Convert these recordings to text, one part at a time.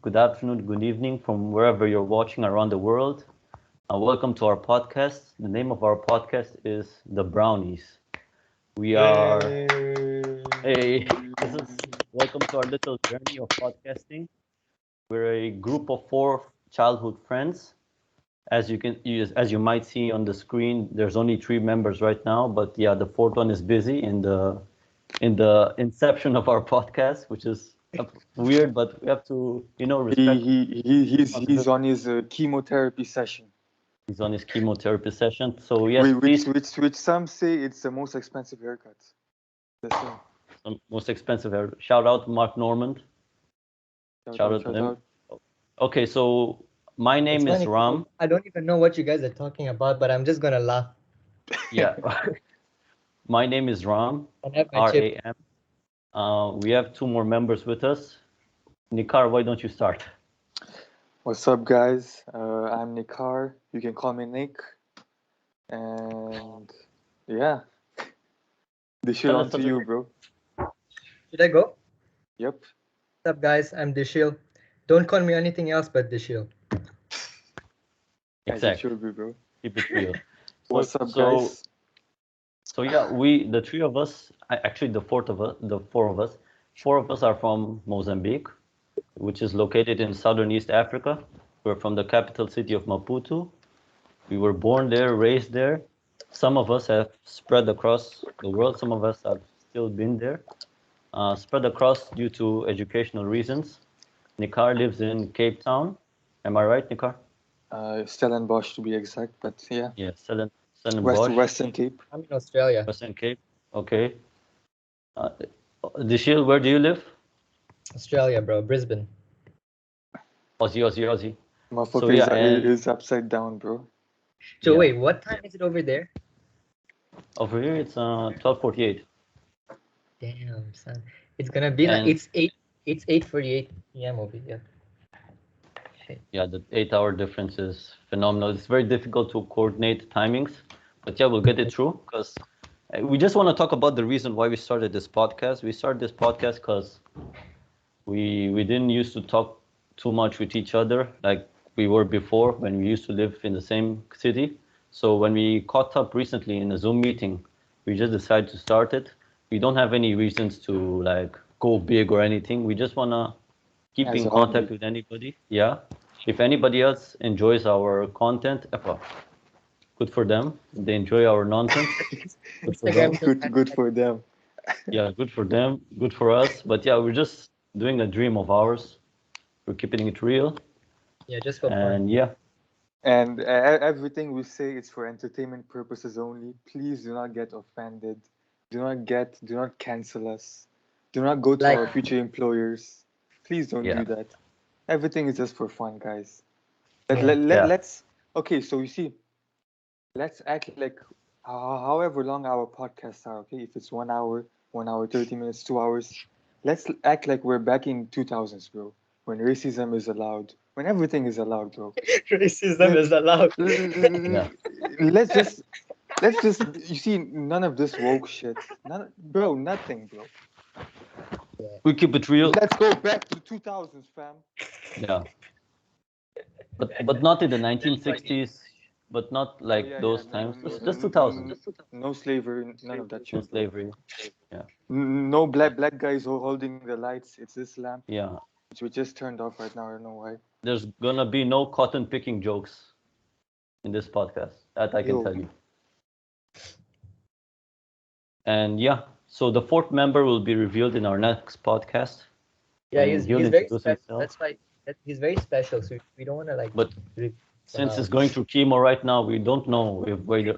good afternoon, good evening from wherever you're watching around the world. Welcome to our podcast. The name of our podcast is The Brownies. We are, hey, this is welcome to our little journey of podcasting. We're a group of four childhood friends. As you might see on the screen, there's only three members right now, but yeah, the fourth one is busy in the inception of our podcast, which is weird, but we have to, He respect he he he's responsibility. on his chemotherapy session. He's on his chemotherapy session. So yes, Which please, which which some say it's the most expensive haircut. Just saying. some most expensive hair. Shout out to Mark Normand. Shout Shout out, out to shout him. out. Okay, so my It's name is funny. Ram. I don't even know what you guys are talking about, but I'm just gonna laugh Yeah, my name is Ram. and have my chip. RAM. We have two more members with us. Nikar, why don't you start? What's up, guys? I'm Nikar. You can call me Nick. And yeah, this shit Tell on us a to you, little. bro. Should I go? Yep. What's up, guys? I'm Dishil. Don't call me anything else but Dishil. As it Exact. should be, bro. Keep it real. So, What's up, so, guys? so yeah, the three of us, actually the four of us are from Mozambique, which is located in southern East Africa. We're from the capital city of Maputo. We were born there, raised there. Some of us have spread across the world. Some of us have still been there, spread across due to educational reasons. Nikar lives in Cape Town. Am I right, Nikar? Stellenbosch to be exact, but yeah, Yeah, Stellenbosch, Western Cape. I'm in Australia. Western Cape. Okay. Uh, Dishil, where do you live? Australia, bro. Brisbane. Aussie, Aussie, Aussie. So Motherfucker yeah, is, and is upside down, bro. So yeah, wait, what time is it over there? over here it's 12:48, Damn, son. It's gonna be like and it's 8:48 p.m. over here. Shit. yeah, the 8 hour difference is phenomenal. It's very difficult to coordinate timings, but yeah, we'll get it through because we just want to talk about the reason why we started this podcast. We started this podcast because we didn't used to talk too much with each other like we were before when we used to live in the same city. So when we caught up recently in a Zoom meeting, we just decided to start it. We don't have any reasons to like go big or anything. We just wanna keep As in a contact hobby. with anybody. Yeah. If anybody else enjoys our content, good for them. If they enjoy our nonsense, good for Instagram them. says Good for them. Yeah, good for them, good for us. But yeah, we're just doing a dream of ours. We're keeping it real. yeah, just for fun. And yeah, And everything we say is for entertainment purposes only. Please do not get offended. Do not cancel us. Do not go to Like, our future employers. Please don't yeah, do that. Everything is just for fun, guys. yeah. yeah, Let's, okay, so you see, let's act like however long our podcasts are, okay? If it's 1 hour, 30 minutes, 2 hours, let's act like we're back in 2000s, bro. When racism is allowed, when everything is allowed, bro. Racism Let, is allowed. yeah. let's just you see none of this woke shit. None, bro, nothing, bro. Yeah. We keep it real. Let's go back to 2000s, fam. Yeah, but not in the That's funny. 1960s, but not Oh like yeah, yeah. those No, no, times. no, Just no, 2000s. no slavery, none of that No shit, bro. slavery. Yeah, No black guys holding the lights. It's this lamp, yeah. which we just turned off right now. I don't know why. There's gonna be no cotton picking jokes in this podcast. That I can Yo, tell you. And yeah, so the fourth member will be revealed in our next podcast, Yeah, and he's he'll he's very introduce special. himself. That's why he's very special. So we don't want to like But rip for since now. he's going through chemo right now, we don't know if whether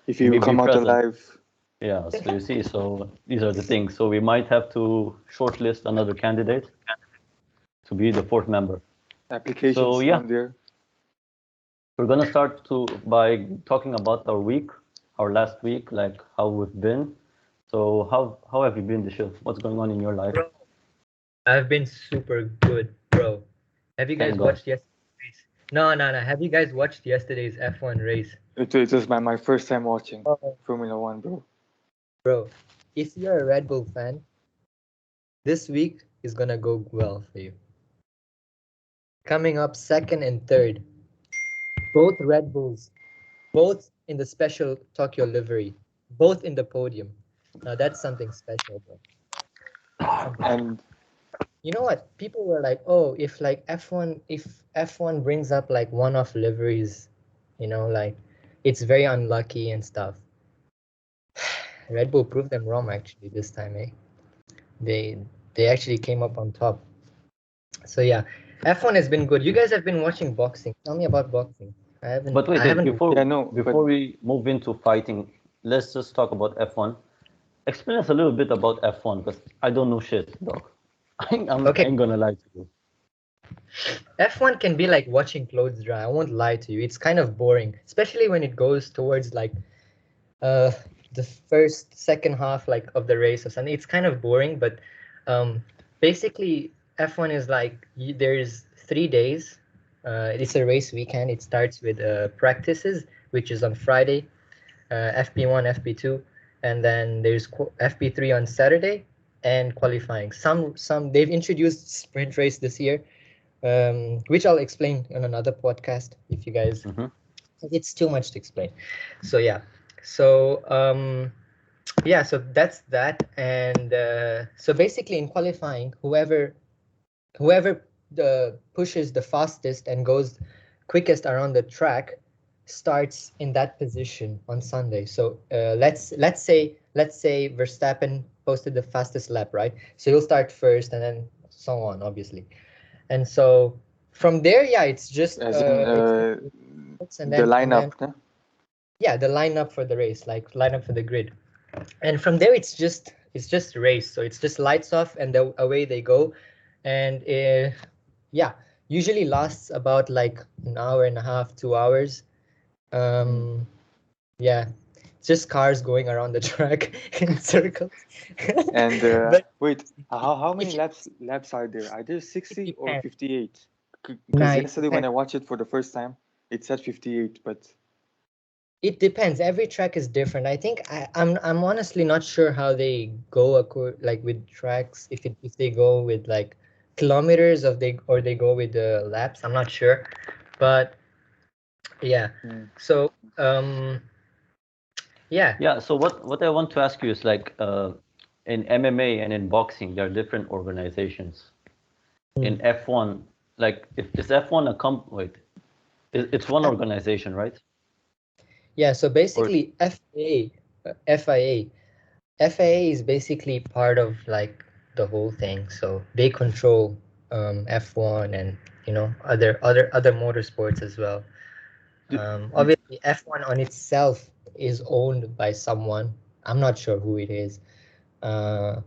if he you may will be come out present. alive, Yeah, so you see, so these are the things. So we might have to shortlist another candidate to be the fourth member. So applications yeah, on there. we're gonna start by talking about our week, our last week, like how we've been. So how have you been, Dishil? What's going on in your life? Bro, I've been super good, bro. Have you Thank guys God. watched yesterday's race? No, no, no. Have you guys watched yesterday's F1 race? It was my first time watching Oh, Formula One, bro. bro, if you're a Red Bull fan, this week is gonna go well for you. Coming up second and third, both Red Bulls, both in the special Tokyo livery, both in the podium. Now that's something special, bro. Something. And You know what? People were like, "Oh, if like F1 brings up like one-off liveries, like it's very unlucky and stuff." Red Bull proved them wrong actually this time, eh? They they actually came up on top. So yeah, F1 has been good. You guys have been watching boxing. Tell me about boxing. But I wait, haven't. before yeah, no, but before we move into fighting, let's just talk about F1. Explain us a little bit about F1 because I don't know shit, dog. I Okay, ain't gonna lie to you. F1 can be like watching clothes dry. I won't lie to you. It's kind of boring, especially when it goes towards like uh the first second half like of the race or something. It's kind of boring, but um basically F1 is like there's 3 days. It's a race weekend. It starts with practices, which is on Friday, FP1, FP2, and then there's FP3 on Saturday, and qualifying. Some they've introduced sprint race this year, which I'll explain on another podcast if you guys. Hmm. It's too much to explain. So yeah, so yeah, so that's that, and so basically in qualifying, whoever pushes the fastest and goes quickest around the track starts in that position on Sunday. So let's say Verstappen posted the fastest lap, right? So he'll start first, and then so on, obviously. And so from there, yeah, it's just as in and the then lineup, no? yeah, the lineup for the race, like lineup for the grid. And from there it's just race. So it's just lights off and away they go. And yeah, usually lasts about like an hour and a half, 2 hours. Mm. Yeah, it's just cars going around the track in circles. And But wait, how many if you, laps are there? Are there it 60 or depends. 58? Nah, Because it yesterday when depends. I watched it for the first time, it said 58, but It depends. Every track is different. I think I'm honestly not sure how they go like with tracks. If they go with like kilometers or they go with the laps. I'm not sure, but yeah. mm, So yeah. Yeah. So what I want to ask you is like in MMA and in boxing, there are different organizations. Hmm. In F1, like if is F1 a wait, it's one organization, right? Yeah. So Or basically, FIA is basically part of like the whole thing. So they control F1 and other motorsports as well. do, Obviously, F1 on itself is owned by someone. I'm not sure who it is. Uh,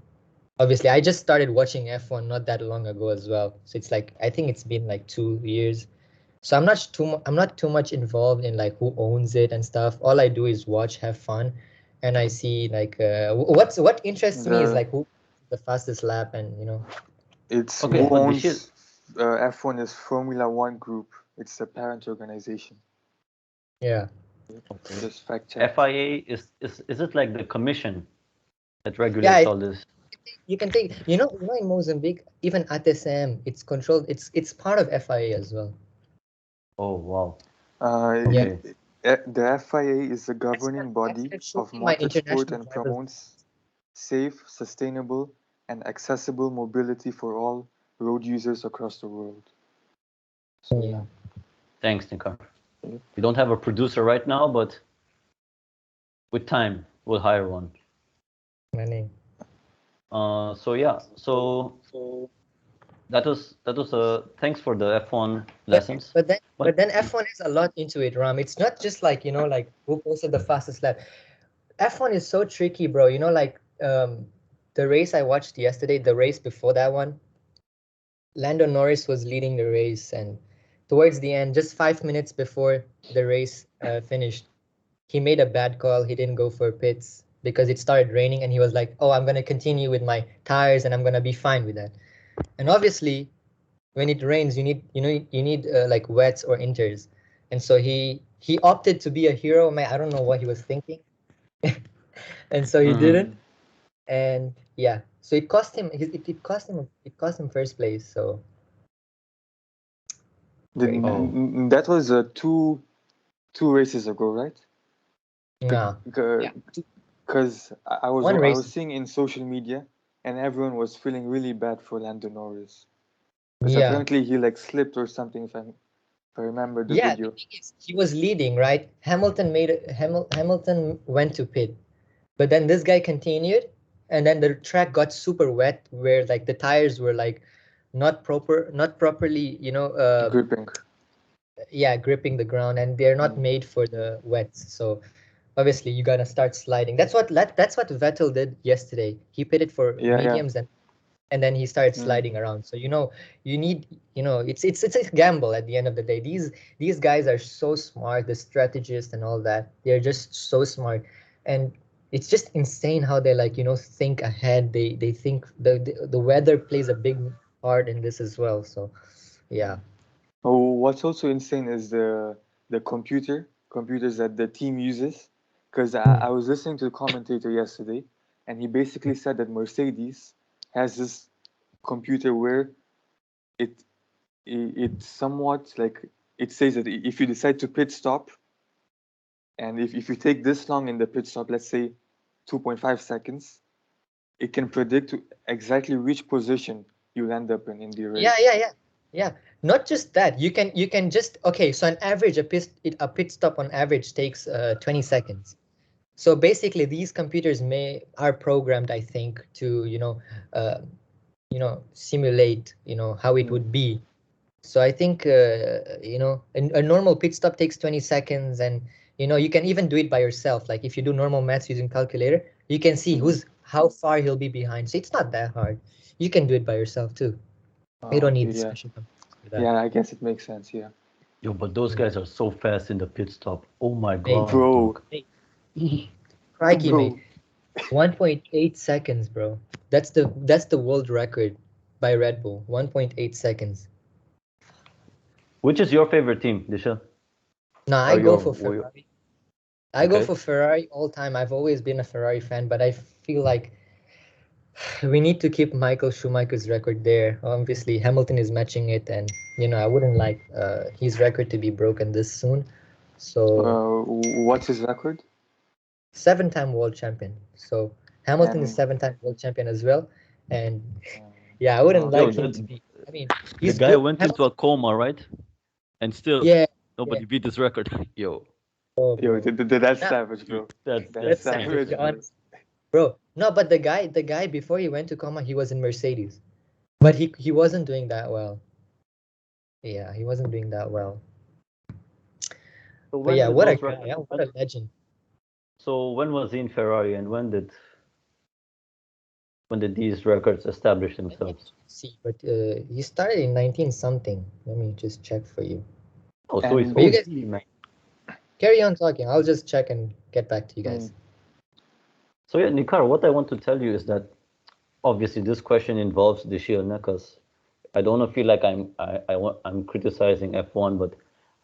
Obviously, I just started watching F1 not that long ago as well. So it's like I think it's been like 2 years. So I'm not too much involved in like who owns it and stuff. All I do is watch, have fun, and I see like what interests me is the like who the fastest lap and it's okay, who but Dishil, owns F1 is Formula One Group. It's the parent organization. yeah. okay, Just fact check. FIA is it like the commission that Yeah, regulates all this? you can take in Mozambique, even ATSM, it's controlled. It's part of FIA as well. Oh wow. Yeah, Okay. The FIA is the governing I body should have shown of you my motorsport international and drivers. promotes safe, sustainable, and accessible mobility for all road users across the world. So yeah. Yeah, Thanks, Nikar. Yep. We don't have a producer right now, but with time we'll hire one. many. So yeah, so that was thanks for the F1 But lessons. but then But but then F1 has a lot into it, Ram. It's not just like like who posted the fastest lap. F1 is so tricky, bro. Like the race I watched yesterday, the race before that one, Lando Norris was leading the race, and towards the end, just 5 minutes before the race finished, he made a bad call. He didn't go for pits because it started raining, and he was like, "Oh, I'm gonna continue with my tires, and I'm gonna be fine with that." And obviously, when it rains, you need like wets or inters, and so he opted to be a hero. Man, I don't know what he was thinking, and so he mhm. didn't. And yeah, so it cost him. It cost him. It cost him first place. So Great. That was two races ago, right? Nah. Yeah. Because I One was race. seeing in social media, and everyone was feeling really bad for Lando Norris. Because Yeah. apparently he like slipped or something. If I remember the Yeah, the video. thing is, he was leading, right? Hamilton went to pit, but then this guy continued, and then the track got super wet, where like the tires were like not properly, Gripping. yeah, gripping the ground, and they're not made for the wets. So obviously you gotta start sliding. That's what Vettel did yesterday. He pitted for Yeah, yeah. mediums, and then he started sliding around. So you need, it's a gamble at the end of the day. These guys are so smart, the strategists and all that. They're just so smart, and it's just insane how they like think ahead. They think the weather plays a big part in this as well. So yeah. Oh, what's also insane is the computers that the team uses. Because I was listening to the commentator yesterday, and he basically said that Mercedes has this computer where it it somewhat like it says that if you decide to pit stop, and if you take this long in the pit stop, let's say 2.5 seconds, it can predict exactly which position you'll end up in the race. Yeah. Not just that. You can just okay. So an average a pit stop on average takes 20 seconds. So basically, these computers are programmed, I think, to simulate how it would be. So I think a normal pit stop takes 20 seconds, and you can even do it by yourself. Like if you do normal maths using calculator, you can see how far he'll be behind. So it's not that hard. You can do it by yourself too. You don't Okay, need yeah. special computers for that. Yeah, I guess it makes sense. Yeah. Yo, but those guys are so fast in the pit stop. Oh my Hey, God, Bro, dog. crikey, mate. bro. 1.8 seconds, bro. That's the world record by Red Bull. 1.8 seconds. Which is your favorite team, Dishil? No, I Or go your, for or your Ferrari. I go okay? for Ferrari all time. I've always been a Ferrari fan, but I feel like we need to keep Michael Schumacher's record there. Obviously, Hamilton is matching it, and I wouldn't like his record to be broken this soon. So, What's his record? 7-time world champion. So Hamilton is And 7-time world champion as well, and yeah, I wouldn't Yo, like him to the, be. I mean, the he's guy good. went into Hamilton, a coma, right? And still yeah, yeah. nobody beat this record. Yo, Oh, yo, bro. that's Nah, savage, dude, bro. That's that's that's savage, savage, ridiculous. bro. honest, bro. No, but the guy before he went to coma, he was in Mercedes, but he wasn't doing that well. Yeah, he wasn't doing that well. So But when yeah, did what a those guy! records? Yeah, what a legend. So when was he in Ferrari, and when did these records establish Let me themselves? see, but he started in 19 something. Let me just check for you. Oh, so he's And But you guys OG, man. carry on talking. I'll just check and get back to you mm, guys. So yeah, Nikar, what I want to tell you is that obviously this question involves the Dishil Nekas. I don't want to feel like I'm criticizing F1, but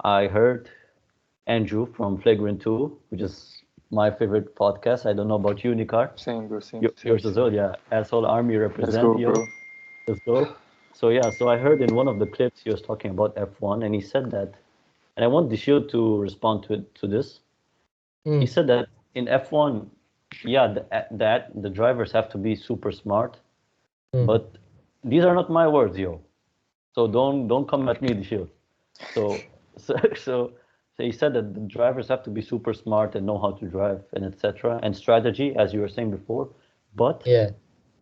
I heard Andrew from Flagrant 2, which is my favorite podcast. I don't know about you, Nikar. same, bro. Same, same, Yours as same. well, yeah. Asshole Army Let's represent, go, yo. bro. Let's go. So yeah, so I heard in one of the clips he was talking about F1, and he said that, and I want Dishil to respond to this. He Mm, said that in F1, yeah, the drivers have to be super smart, mm. but these are not my words, yo. So don't come at me, Dishil. So so so he said that the drivers have to be super smart and know how to drive and etc. and strategy, as you were saying before. But Yeah.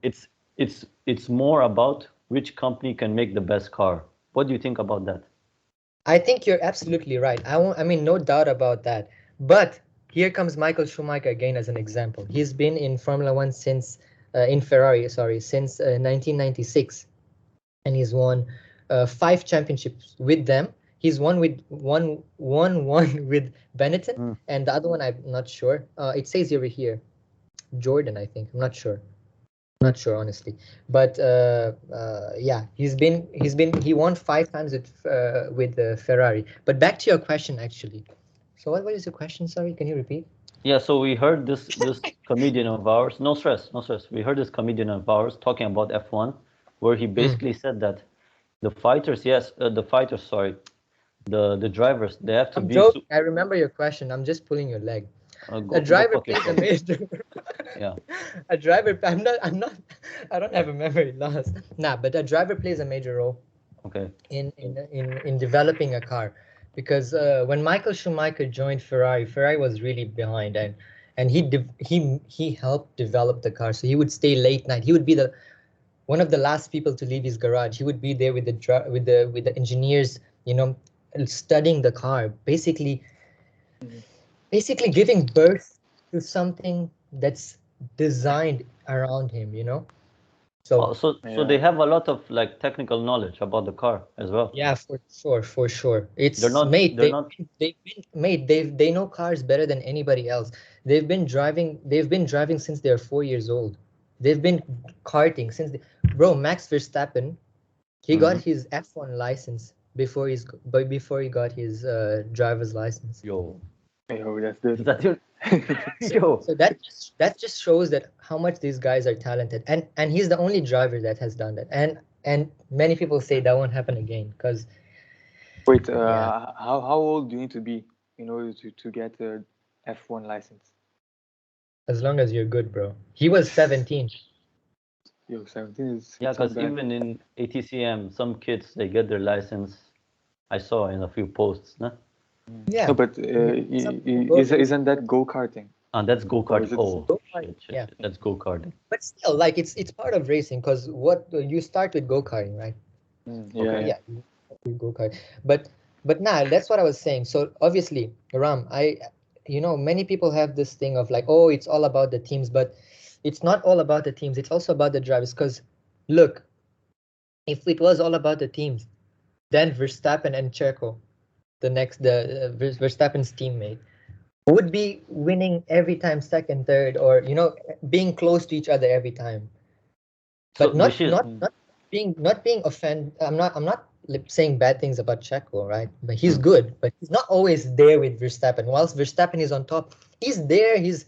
it's more about which company can make the best car. What do you think about that? I think you're absolutely right. I mean, no doubt about that. But here comes Michael Schumacher again as an example. He's been in Formula One in Ferrari, sorry, since 1996, and he's won 5 championships with them. He's won with one with Benetton, Mm. and the other one I'm not sure. It says over here, Jordan, I think. I'm not sure. Not sure honestly, but yeah, he won 5 times with Ferrari. But back to your question, actually. So what is your question? Sorry, can you repeat? Yeah, so we heard this comedian of ours. No stress, no stress. We heard this comedian of ours talking about F1, where he Mm, basically said that the fighters, sorry, the drivers, they have to I'm be joking. I remember your question. I'm just pulling your leg. A driver fuck plays a yourself. major. Yeah. A driver. I'm not. I'm not. I don't have a memory loss. Nah, but a driver plays a major role Okay. in developing a car, because when Michael Schumacher joined Ferrari, Ferrari was really behind, and he helped develop the car. So he would stay late night. He would be the one of the last people to leave his garage. He would be there with the engineers, studying the car, basically giving birth to something that's designed around him. Oh, So so Yeah. they have a lot of like technical knowledge about the car as well. yeah, for sure. They're It's not mate. they're not They know cars better than anybody else. They've been driving since they're 4 years old. They've been karting since bro, Max Verstappen, he got Mhm. his F1 license before he got his driver's license. Yo. Yo, that's Is dirty. that your So, yo? so that just shows that how much these guys are talented, and he's the only driver that has done that. And many people say that won't happen again because Wait, yeah, how old do you need to be in order to get a F1 license? as long as you're good, bro. He was 17. Yo, 17 is Yeah, it's not because bad. even in ATCM, some kids they get their license. I saw in a few posts, no? Yeah, No, but some people go very isn't that go-karting? And that's Or go-kart. is it the same? Oh, go kart. shit, shit, Yeah, shit. That's go-karting. but still, like it's part of racing because what you start with go karting, right? Yeah, Okay. yeah. Yeah, you go kart. But nah, that's what I was saying. So obviously, Ram, many people have this thing of like, oh, it's all about the teams, but it's not all about the teams. It's also about the drivers. Because look, if it was all about the teams, then Verstappen and Checo, Verstappen's teammate, would be winning every time, second, third, or being close to each other every time. So But not Dishil, not not being offend. I'm not saying bad things about Checo, right? But he's mm. good, but he's not always there with Verstappen. Whilst Verstappen is on top, he's there. He's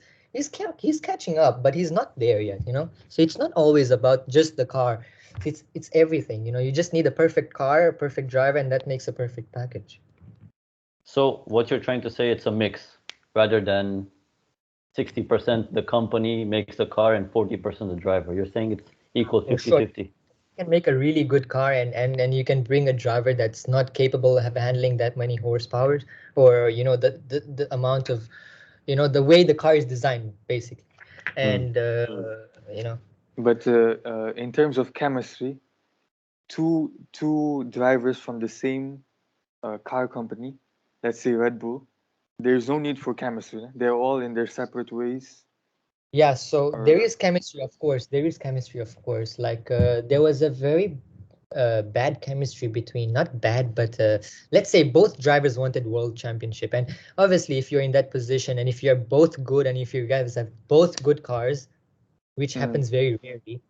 catching up, but he's not there yet. So it's not always about just the car. It's everything. You just need a perfect car, a perfect driver, and that makes a perfect package. So what you're trying to say, it's a mix rather than 60% the company makes the car and 40% the driver. You're saying it's equal For sure. 50-50. You can make a really good car, and you can bring a driver that's not capable of handling that many horsepower, or the amount of the way the car is designed, basically. Mm. And you know But in terms of chemistry, two drivers from the same car company, let's say Red Bull, there's no need for chemistry. They're all in their separate ways. yeah, so there Or is chemistry, of course. Like there was a very bad chemistry between, not bad, but let's say both drivers wanted world championship. And obviously, if you're in that position, and if you're both good, and if you guys have both good cars, which Mm, happens very rarely,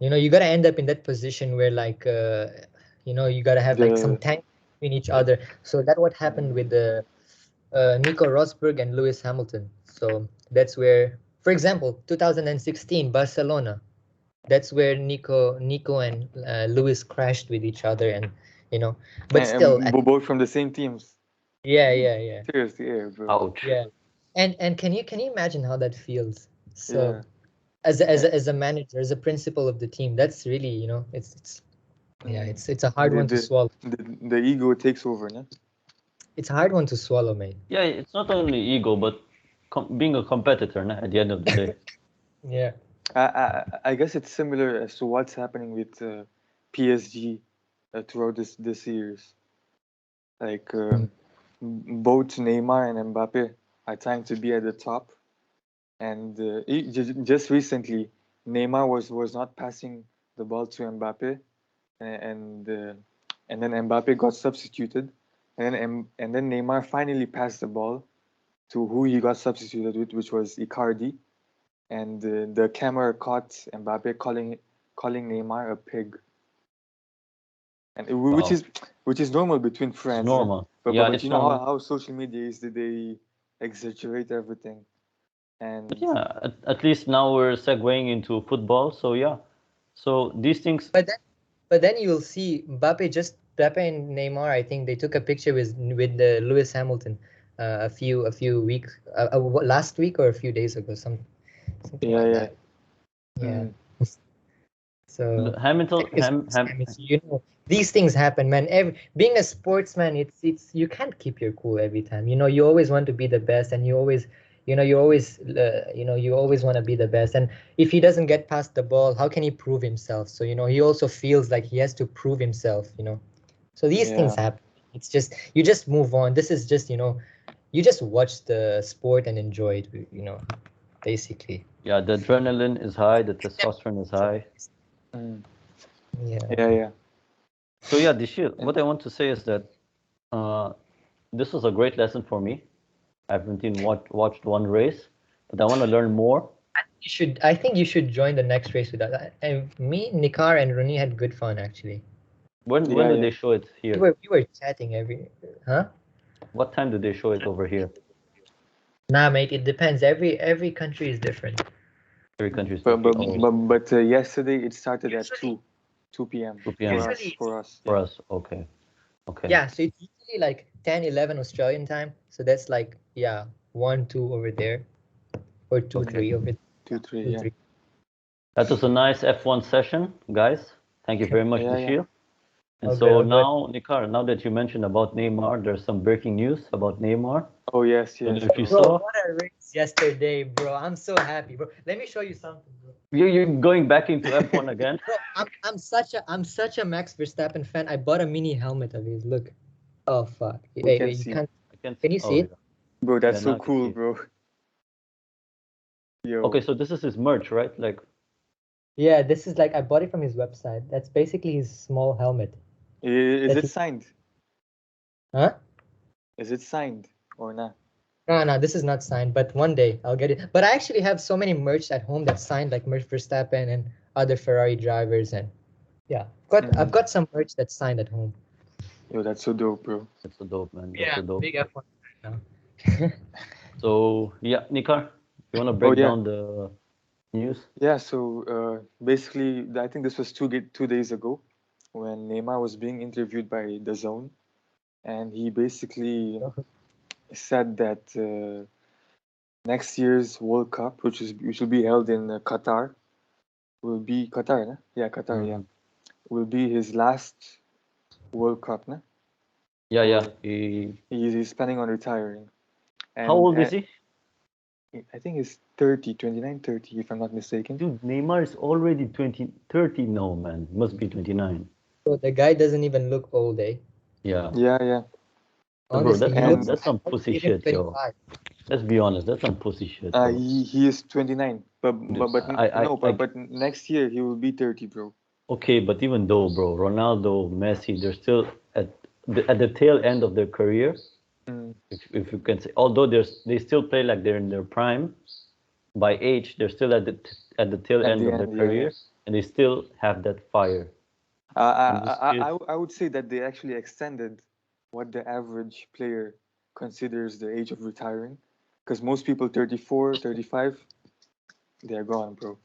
you gotta end up in that position where, like, you gotta have like some the tank between each other. So that what happened with the Nico Rosberg and Lewis Hamilton. So that's where, for example, 2016 Barcelona. That's where Nico and Lewis crashed with each other, and you know, but still, both from the same teams. yeah, Seriously, yeah, bro. Ouch. yeah. And can you imagine how that feels? So Yeah. as a manager, as a principal of the team, that's really, it's yeah, Mm. it's a hard The, one to the swallow. the ego takes over, no? It's a hard one to swallow, mate. Yeah, it's not only ego, but being a competitor, nah, at the end of the day. Yeah. I guess it's similar as to what's happening with PSG throughout this years. Like Mm. both Neymar and Mbappe are trying to be at the top, and just recently Neymar was not passing the ball to Mbappe, and uh, and then Mbappe got substituted, and then Neymar finally passed the ball to who he got substituted with, which was Icardi, and the camera caught Mbappe calling Neymar a pig, and Wow. which is normal between It's friends, normal. but Yeah, but it's you know normal. how social media is that they exaggerate everything, But and yeah, at least now we're segueing into football. So yeah. So these things, But then you'll see Mbappe just Pepe and Neymar, I think they took a picture with the Lewis Hamilton a few weeks last week or a few days ago, something Yeah, like yeah. that. Yeah. Mm. So Hamilton, you know, these things happen, man. Being a sportsman, it's you can't keep your cool every time. You know, you always want to be the best, and you always you always want to be the best. And if he doesn't get past the ball, how can he prove himself? So you know, he also feels like he has to prove himself. You know, so these things Yeah. happen. It's just you just move on. This is just you just watch the sport and enjoy it. You know, basically. yeah, the adrenaline is high, the testosterone is high. Mm. Yeah. Yeah, yeah. So yeah, Dishil, And what I want to say is that uh, this was a great lesson for me. I haven't even watched one race, but I want to learn more. You should. I think you should join the next race with us. And me, Nikar, and Rooney had good fun actually. When yeah, do yeah. they show it We here? were chatting huh? What time do they show it over here? Nah, mate. It depends. Every country is different. Every country is But okay. but Oh, but yesterday it started at 2 p.m. 2 p.m. For us. for Yeah. us. Okay, okay. Yeah. So it's usually like 10, 11 Australian time. So that's like 1, 2 over there, or 2, Okay. 3 over there. 2, 3. 2, Yeah. 3. That was a nice F1 session, guys. Thank you very much, Yeah, yeah. Dishil. And All good. so All good. now, Nikar, now that you mentioned about Neymar, there's some breaking news about Neymar. Oh yes, Don't yes, know if you bro. Bro, saw. what a race yesterday, bro. I'm so happy, bro. Let me show you something, bro. You're going back into F1 again? Bro, I'm such a Max Verstappen fan. I bought a mini helmet of his. Look. Oh fuck. We can Wait, you see, can't. I can Can see. you see Oh, it? yeah. bro. Yeah, That's now so I can cool, see. bro. Yo. Okay, so this is his merch, right? Like, Yeah, this is like I bought it from his website. That's basically his small helmet. Is That it he, signed? huh? Is it signed or not? No, this is not signed, but one day I'll get it. But I actually have so many merch at home that's signed, like Merch Verstappen and other Ferrari drivers, and yeah, I've got some merch that's signed at home. Yo, that's so dope, bro. that's so dope, man. That's Yeah, so dope. big F1 right now. So, yeah, Nikar, you want to Oh break yeah, down the news? yeah. So basically, I think this was 2 days ago when Neymar was being interviewed by The Zone, and he basically said that next year's World Cup, which will be held in Qatar, will be Qatar, na? Yeah, Qatar, yeah, Mhm. will be his last World Cup, na? Yeah, yeah. Or he's planning on retiring, How and, old is and he? I think he's 30, 29, 30, if I'm not mistaken. Dude, Neymar is already 20, 30 now, man. Must be 29. So the guy doesn't even look old, eh? Yeah. Yeah, yeah, But bro, Honestly, he looks and that's some like pussy even shit, yo. 25. Let's be honest, that's some pussy shit, bro. he is 29, but Dude, no, but next year he will be 30, bro. okay, but even though, bro, Ronaldo, Messi, they're still at the tail end of their career, Mm. if you can say. Although they still play like they're in their prime, by age they're still at the tail At end the of their end, yeah, yeah. career, and they still have that fire. And this kid, I would say that they actually extended what the average player considers the age of retiring, because most people 34, 35, they're gone, bro.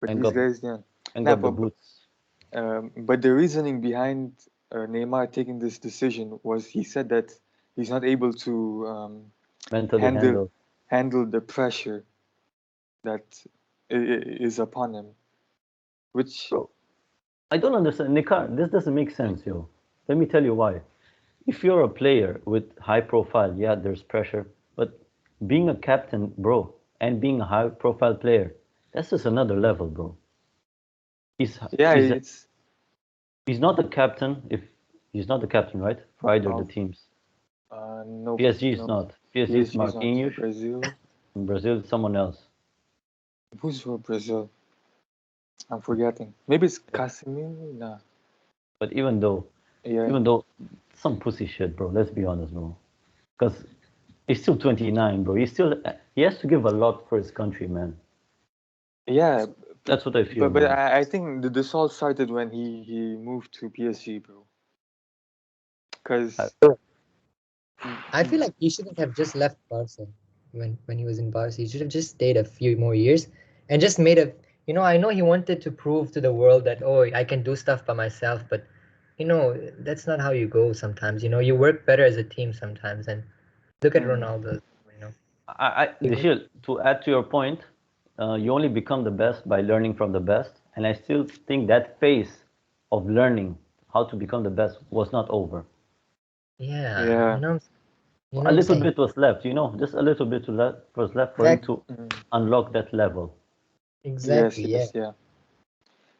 But and these got guys, yeah. and Nah, got the boots. but the reasoning behind Neymar taking this decision was he said that he's not able to Mentally handle handle. handle the pressure that is upon him, which Bro, I don't understand. Nikar, this doesn't make sense, yo. Let me tell you why. If you're a player with high profile, yeah, there's pressure. But being a captain, bro, and being a high profile player, that's just another level, bro. He's yeah, he's it's he's not the captain if he's not the captain, right? For either the of teams. no, PSG is no, not. PSG is PSG is not Marquinhos. Brazil. In Brazil, it's someone else. Who's for Brazil? I'm forgetting. Maybe it's Casemiro. Nah. But Yeah, even though some pussy shit, bro. Let's be honest, bro. Because he's still 29, bro. He has to give a lot for his country, man. yeah. That's what I feel, But man. I think this all started when he moved to PSG, bro. I, Because I feel like he shouldn't have just left Barca when he was in Barca. He should have just stayed a few more years and just made a. I know he wanted to prove to the world that I can do stuff by myself, but that's not how you go sometimes. You work better as a team sometimes. And look at Mm. Ronaldo. You know, he- Dishil, to add to your point, you only become the best by learning from the best. And I still think that phase of learning how to become the best was not over. yeah, Yeah. you know A what I'm little saying? bit was left, just a little bit was left for him Exactly, to Mm. unlock that level. Yes, exactly, yeah. yes, yeah.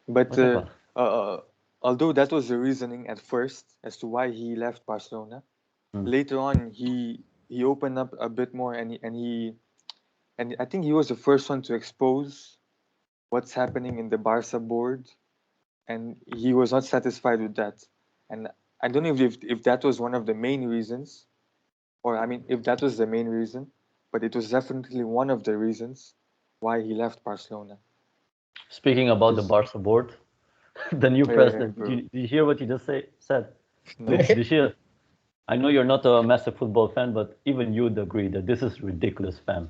But Whatever. uh, although that was the reasoning at first as to why he left Barcelona, Mm. later on he opened up a bit more, and I think he was the first one to expose what's happening in the Barca board, and he was not satisfied with that. And I don't know if that was one of the main reasons, or I mean, if that was the main reason, but it was definitely one of the reasons why he left Barcelona. Speaking about the 'Cause- Barca board, the new yeah, president, bro. did you hear what he just said? No. Dishil, I know you're not a massive football fan, but even you'd agree that this is ridiculous, fam.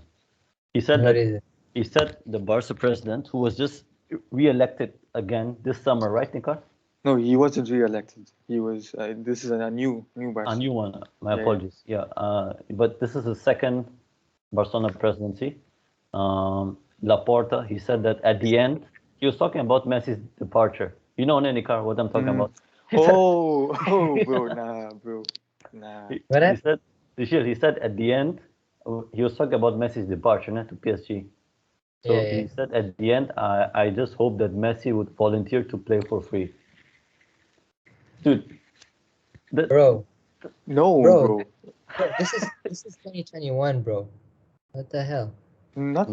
He said What that is it? he said the Barca president, who was just re-elected again this summer, right, Nika? No, he wasn't re-elected. He was. This is a new A Barca. new one. My Yeah, yeah. apologies. Yeah, but this is the second Barcelona presidency. Laporta, he said that at the end, he was talking about Messi's departure. You know, Nika, what I'm talking Mm. about. He said, Oh, oh, bro, nah, bro, nah. What he happened? said, Dishil, he said at the end, he was talking about Messi's departure to PSG. Yeah, So yeah. he said at the end, I just hope that Messi would volunteer to play for free. Dude, that, Bro, No, bro, bro. bro, this is 2021, bro. What the hell? nah,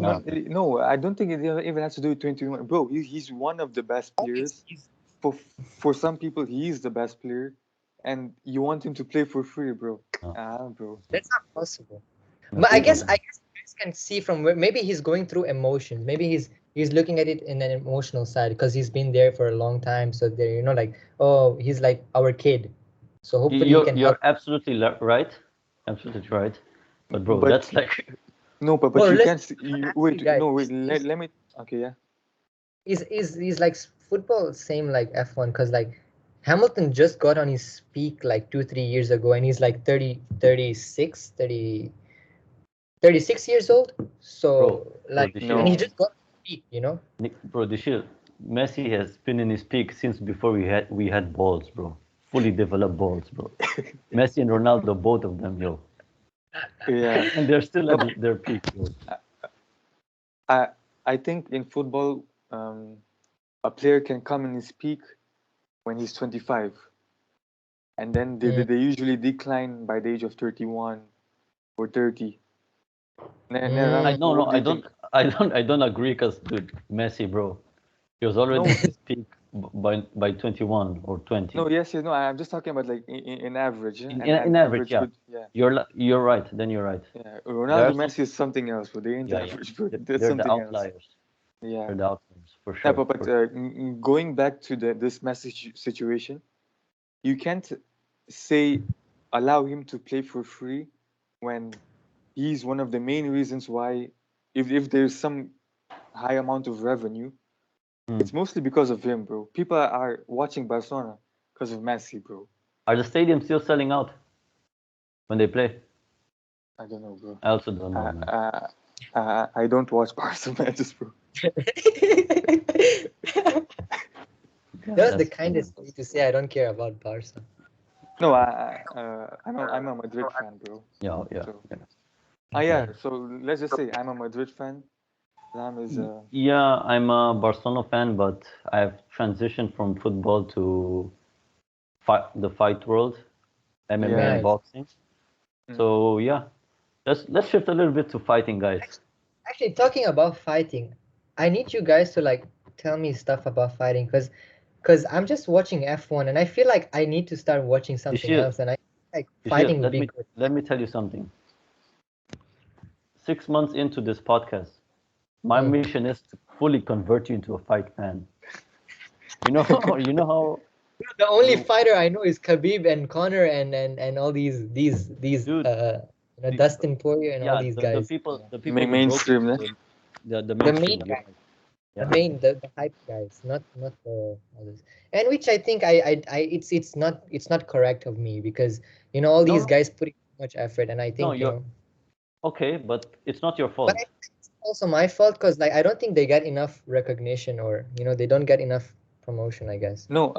No. I don't think it even has to do with 21. Bro, he's one of the best Oh, he's, players. he's For for some people, he is the best player, and you want him to play for free, bro. no, Bro. That's not possible. no, But I no, guess no. I guess you guys can see from where maybe he's going through emotions. Maybe he's looking at it in an emotional side because he's been there for a long time. So there, like, oh, he's like our kid. So hopefully he You're can help. you're absolutely right, absolutely right. But bro, But that's like, no, Bro, but you listen, can't. You, ask you wait, guys. no, wait. Let me. Okay, yeah. Is like football same like F1 because like Hamilton just got on his peak like 2 3 years ago and he's like 36 years old. bro, So bro, like, and Dishil, he No. just got on his peak. Bro, Dishil, Messi has been in his peak since before we had balls, bro. Fully developed balls, bro. Messi and Ronaldo, both of them, yo, Yeah. and they're still No. at their peak, bro. I I think in football, a player can come in his peak when he's 25, and then Mm, they usually decline by the age of 31 or 30. I mm. no, no, What do you think? I don't agree, cause dude, Messi, bro, he was already No, at his peak by 21 or 20. no, yes, yes, no. I'm just talking about like in average, yeah? In, And in, in average, average yeah, would, yeah, you're right. Then you're right. yeah. There Ronaldo, are some, Messi is something else, but they ain't yeah, yeah. average, bro. They're That's they're the something else. outliers. Yeah. They're the outliers for Yeah, sure. but going back to this Messi situation, you can't say allow him to play for free when he's one of the main reasons why, if there's some high amount of revenue, Hmm. it's mostly because of him, bro. People are watching Barcelona because of Messi, bro. Are the stadiums still selling out when they play? I don't know, bro. I also don't know, Uh, man. uh, I don't watch Barca matches, bro. Yeah, That was the that's true. kindest thing to say. I don't care about Barca. No, I'm a Madrid fan, bro. Yeah, yeah, So, yeah. yeah. Okay. So let's just say I'm a Madrid fan. Lam is Yeah, I'm a Barcelona fan, but I've transitioned from football to the fight world, MMA yeah. and Nice. boxing. Mm. So yeah, let's shift a little bit to fighting, guys. Actually, talking about fighting, I need you guys to like tell me stuff about fighting because I'm just watching F1 and I feel like I need to start watching something Dishil, else and I like Dishil, fighting would let be me good. let me tell you something. 6 months into this podcast, my Mm. mission is to fully convert you into a fight fan. You know, you know how, The only you, fighter I know is Khabib and Connor and all these dude. The, Dustin Poirier and all yeah, these the guys. people Yeah. the people who broke Mainstream, into yeah. the The main mainstream. You're guy. right. The Yeah. main, the hype guys, not the others. And which I think it's not correct of me because all No, these no, guys putting so much effort, and I no, think you're okay, but it's not your but fault. I think it's also my fault because like I don't think they get enough recognition, or they don't get enough promotion, I guess. No,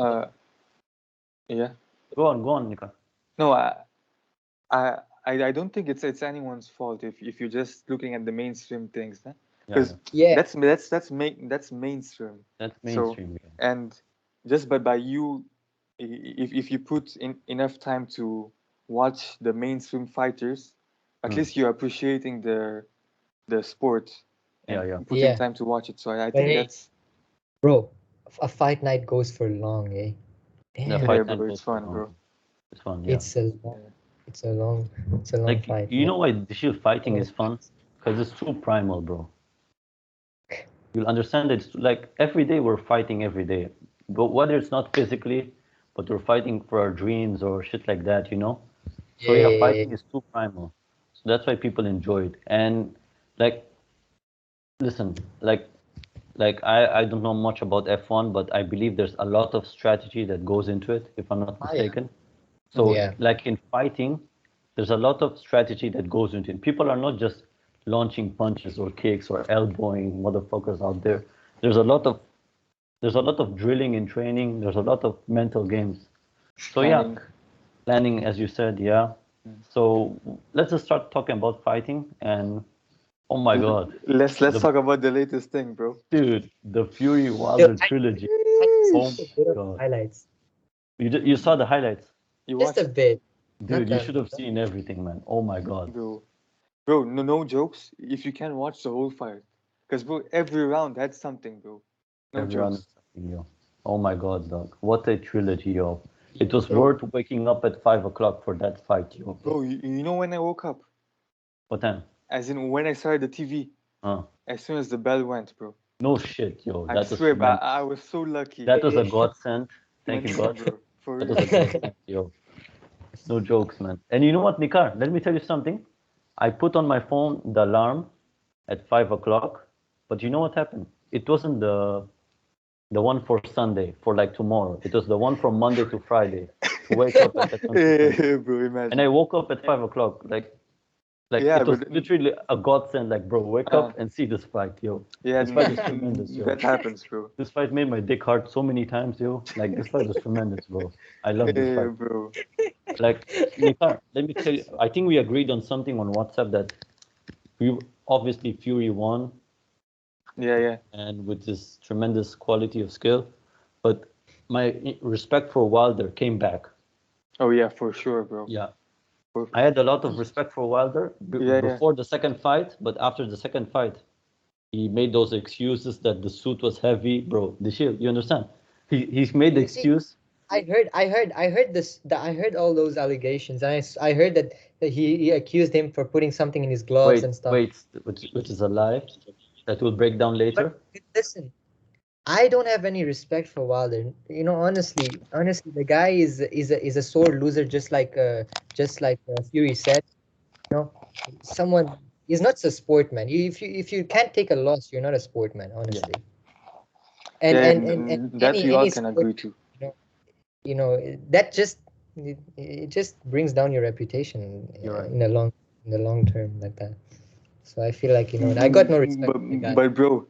yeah. Go on, Nika. No, I, I don't think it's anyone's fault if you're just looking at the mainstream things, Yeah, because Yeah, that's mainstream. that's So, mainstream. Yeah. and just by you, if you put in enough time to watch the mainstream fighters, at Hmm. least you're appreciating the sport Yeah, and yeah. putting yeah. time to watch it. So I But think hey, that's bro, a fight night goes for long, eh? The Damn, yeah, fight night bro. goes It's for fun, long. bro. It's fun, yeah. it's a long, Yeah. it's a long Like fight. you know why Dishil fighting Long is fun? fight. Because it's too primal, bro. You'll understand it's like every day we're fighting every day. But whether it's not physically, but we're fighting for our dreams or shit like that, you know? So Yeah, yeah, yeah, yeah. fighting is too primal. So that's why people enjoy it. And like listen, like I don't know much about F1, but I believe there's a lot of strategy that goes into it, if I'm not Ah, yeah. mistaken. So Yeah. like in fighting, there's a lot of strategy that goes into it. People are not just launching punches or kicks or elbowing motherfuckers out there. There's a lot of there's a lot of drilling and training. There's a lot of mental games. So yeah, Planning. planning, as you said, yeah. So let's just start talking about fighting. And oh my God, Let's the talk about the latest thing, bro. dude, the Fury Yo, Wilder trilogy. I Oh just a my bit of God, highlights. you saw the highlights, You Just a watched, bit. Not dude. You that should much. have seen everything, man. Oh my God, bro. Bro, no jokes. If you can watch the whole fight, because bro, every round had something, bro. No everyone is jokes, talking, yo. Oh my God, dog. What a trilogy, yo. It was bro. worth waking up at 5 o'clock for that fight, yo. Bro, you know when I woke up, What time? as in when I started the TV, Uh, as soon as the bell went, bro. no shit, yo. I That was swear, tremendous. I was so lucky. That was a godsend. Thank you, Genuine, God. bro. For That real, was a for real. godsend, yo. No jokes, man. And you know what, Nikar? Let me tell you something. I put on my phone the alarm at 5 o'clock, but you know what happened? It wasn't the one for Sunday, for like tomorrow. It was the one from Monday to Friday to wake up at a consistent time. Yeah, bro. And I Imagine. woke up at 5 o'clock. Like Yeah, it was but literally a godsend. Like, bro, wake uh, up and see this fight, yo. yeah, This fight was tremendous, yo. that happens, bro. This fight made my dick hard so many times, yo. Like this fight was tremendous, bro. I love this Yeah, fight. bro. Like, Nikar, let me tell you, I think we agreed on something on WhatsApp that we obviously Fury won Yeah, yeah. and with this tremendous quality of skill, but my respect for Wilder came back. Oh yeah, for sure, bro. Yeah, For, I had a lot of respect for Wilder yeah, yeah. before the second fight, but after the second fight, he made those excuses that the suit was heavy, bro. Dishil, you understand? He's made the You see, excuse. I heard all those allegations. I heard that he accused him for putting something in his gloves Wait, and stuff. wait, which is a lie that we'll break down But later. listen, I don't have any respect for Wilder. Honestly, the guy is a sore loser, just like Fury said. You know, someone is not a sportman. If you can't take a loss, you're not a sportman, Yeah, honestly. And Yeah, and and, and that we all any can sport, agree to. you know, that it just brings down your reputation you're right. in the long term like that. So I feel like I got no respect But for the guy. but bro,